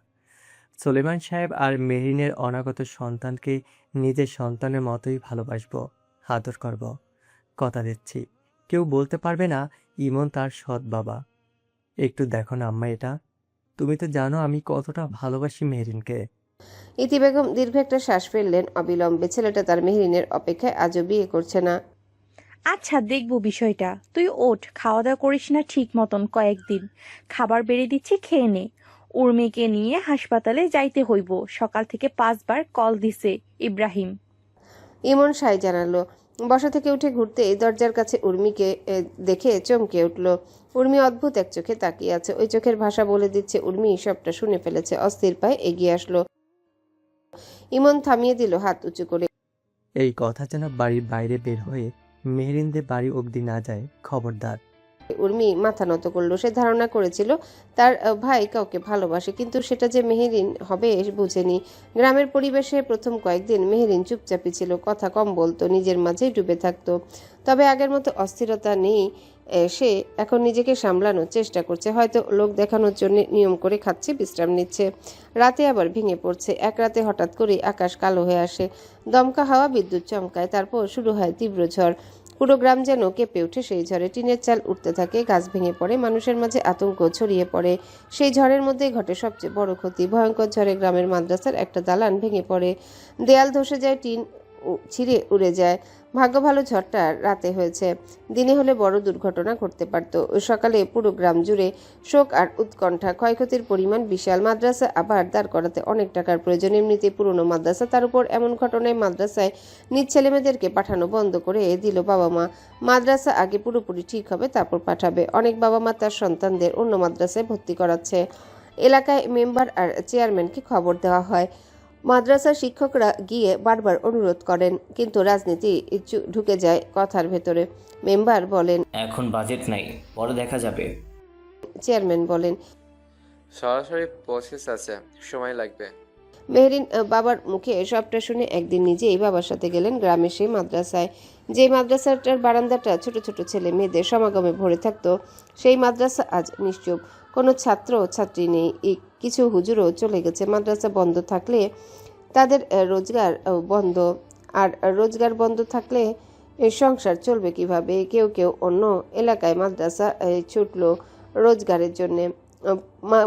সুলেমান সাহেব আর মেহরিনের অনাগত সন্তানকে নিজের সন্তানের মতোই ভালোবাসবো, আদর করব। কথা দিচ্ছি, কেউ বলতে পারবে না ইমন তার সৎ বাবা। একটু দেখো না আম্মা, এটা তুমি তো জানো আমি কতটা ভালোবাসি মেহরিনকে। ইতি বেগম দীর্ঘ একটা শ্বাস ফেললেন অবিলম্বে। ছেলেটা তার মেহরিনের অপেক্ষায় আজও বিয়ে করছে না। আচ্ছা, দেখবো বিষয়টা। তুই ওঠ, খাওয়া দাওয়া করিস না ঠিক মতন কয়েকদিন। খাবার বেড়ে দিচ্ছি, খেয়ে নে। উর্মিকে নিয়ে হাসপাতালে যাইতে হইব। সকাল থেকে 5 বার কল দিছে ইব্রাহিম। ইমন সাই জানালো। বসা থেকে উঠে ঘুরতে দরজার কাছে উর্মিকে দেখে চমকে উঠল। উর্মি অদ্ভুত এক চোখে তাকিয়ে আছে। ওই চোখের ভাষা বলে দিচ্ছে উর্মি সবটা শুনে ফেলেছে। অস্থির পায়ে এগিয়ে আসলো। ইমন থামিয়ে দিল হাত উঁচু করে। এই কথা যেন বাড়ির বাইরে বের হয়ে মেহেরিনদের বাড়ি অবধি না যায়, খবরদার। উর্মি মাথা নত করলো। সে ধারণা করেছিল তার ভাই কাউকে ভালোবাসে, কিন্তু সেটা যে মেহেরিন হবে বুঝেনি। গ্রামের পরিবেশে প্রথম কয়েকদিন মেহেরিন চুপচাপই ছিল, কথা কম বলতো, নিজের মাঝেই ডুবে থাকতো। তবে আগের মতো অস্থিরতা নেই। সে এখন নিজেকে সামলানোর চেষ্টা করছে, হয়তো লোক দেখানোর জন্য নিয়ম করে খাচ্ছে, বিশ্রাম নিচ্ছে। রাতে আবার ভেঙে পড়ছে। এক রাতে হঠাৎ করেই আকাশ কালো হয়ে আসে, দমকা হাওয়া, বিদ্যুৎ চমকায়, তারপর শুরু হয় তীব্র ঝড়। পুরো গ্রাম যেন কেঁপে ওঠে সেই ঝড়ে। টিনের চাল উঠতে থাকে, গাছ ভেঙে পড়ে, মানুষের মাঝে আতঙ্ক ছড়িয়ে পড়ে। সেই ঝড়ের মধ্যেই ঘটে সবচেয়ে বড় ক্ষতি। ভয়ঙ্কর ঝড়ে গ্রামের মাদ্রাসার একটা দালান ভেঙে পড়ে, দেয়াল ধসে যায়, টিন ছিঁড়ে উড়ে যায়। ভাগ্য ভালো ঝড়টা রাতে হয়েছে, দিনে হলে বড় দুর্ঘটনা ঘটতে পারত। সকালে পুরো গ্রাম জুড়ে শোক আর উৎকণ্ঠা। ক্ষয়ক্ষতির পরিমাণ বিশাল। মাদ্রাসা আবার দাঁড় করাতে অনেক টাকার প্রয়োজন, এমনিতে পুরনো মাদ্রাসা, তার উপর এমন ঘটনায় মাদ্রাসায় নিজ ছেলেমেয়েদেরকে পাঠানো বন্ধ করে দিল বাবা মা। মাদ্রাসা আগে পুরোপুরি ঠিক হবে, তারপর পাঠাবে। অনেক বাবা মা তার সন্তানদের অন্য মাদ্রাসায় ভর্তি করাচ্ছে। এলাকায় মেম্বার আর চেয়ারম্যানকে খবর দেওয়া হয়। মাদ্রাসার শিক্ষকরা গিয়ে বারবার অনুরোধ করেন, কিন্তু রাজনীতি ঢুকে যায় কথার ভেতরে। মেম্বার বলেন, এখন বাজেট নাই, পরে দেখা যাবে। চেয়ারম্যান বলেন, সরাসরি প্রসেস আছে, সময় লাগবে। মেহরিন বাবার মুখে সবটা শুনে একদিন নিজেই বাবার সাথে গেলেন গ্রামের সেই মাদ্রাসায়। যে মাদ্রাসাটার বারান্দাটা ছোট ছোট ছেলে মেয়েদের সমাগমে ভরে থাকতো, সেই মাদ্রাসা আজ নিশ্চুপ। কোনো ছাত্র ছাত্রী নেই, কিছু হুজুরও চলে গেছে। মাদ্রাসা বন্ধ থাকলে তাদের রোজগার বন্ধ, আর রোজগার বন্ধ থাকলে সংসার চলবে কিভাবে? কেউ কেউ অন্য এলাকায় মাদ্রাসা ছুটলো রোজগারের জন্যে।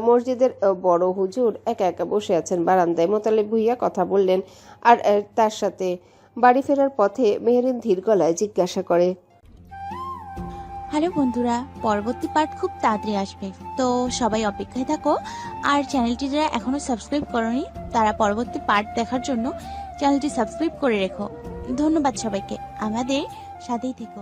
মসজিদের বড় হুজুর একা একা বসে আছেন বারান্দায়। মোতালেব ভুইয়া কথা বললেন, আর তার সাথে বাড়ি ফেরার পথে মেহরিন ধীর গলায় জিজ্ঞাসা করে, হ্যালো বন্ধুরা, পরবর্তী পার্ট খুব তাড়াতাড়ি আসবে, তো সবাই অপেক্ষায় থাকো। আর চ্যানেলটি যারা এখনো সাবস্ক্রাইব করোনি, তারা পরবর্তী পার্ট দেখার জন্য চ্যানেলটি সাবস্ক্রাইব করে রেখো। ধন্যবাদ সবাইকে, আমাদের সাথেই থেকো।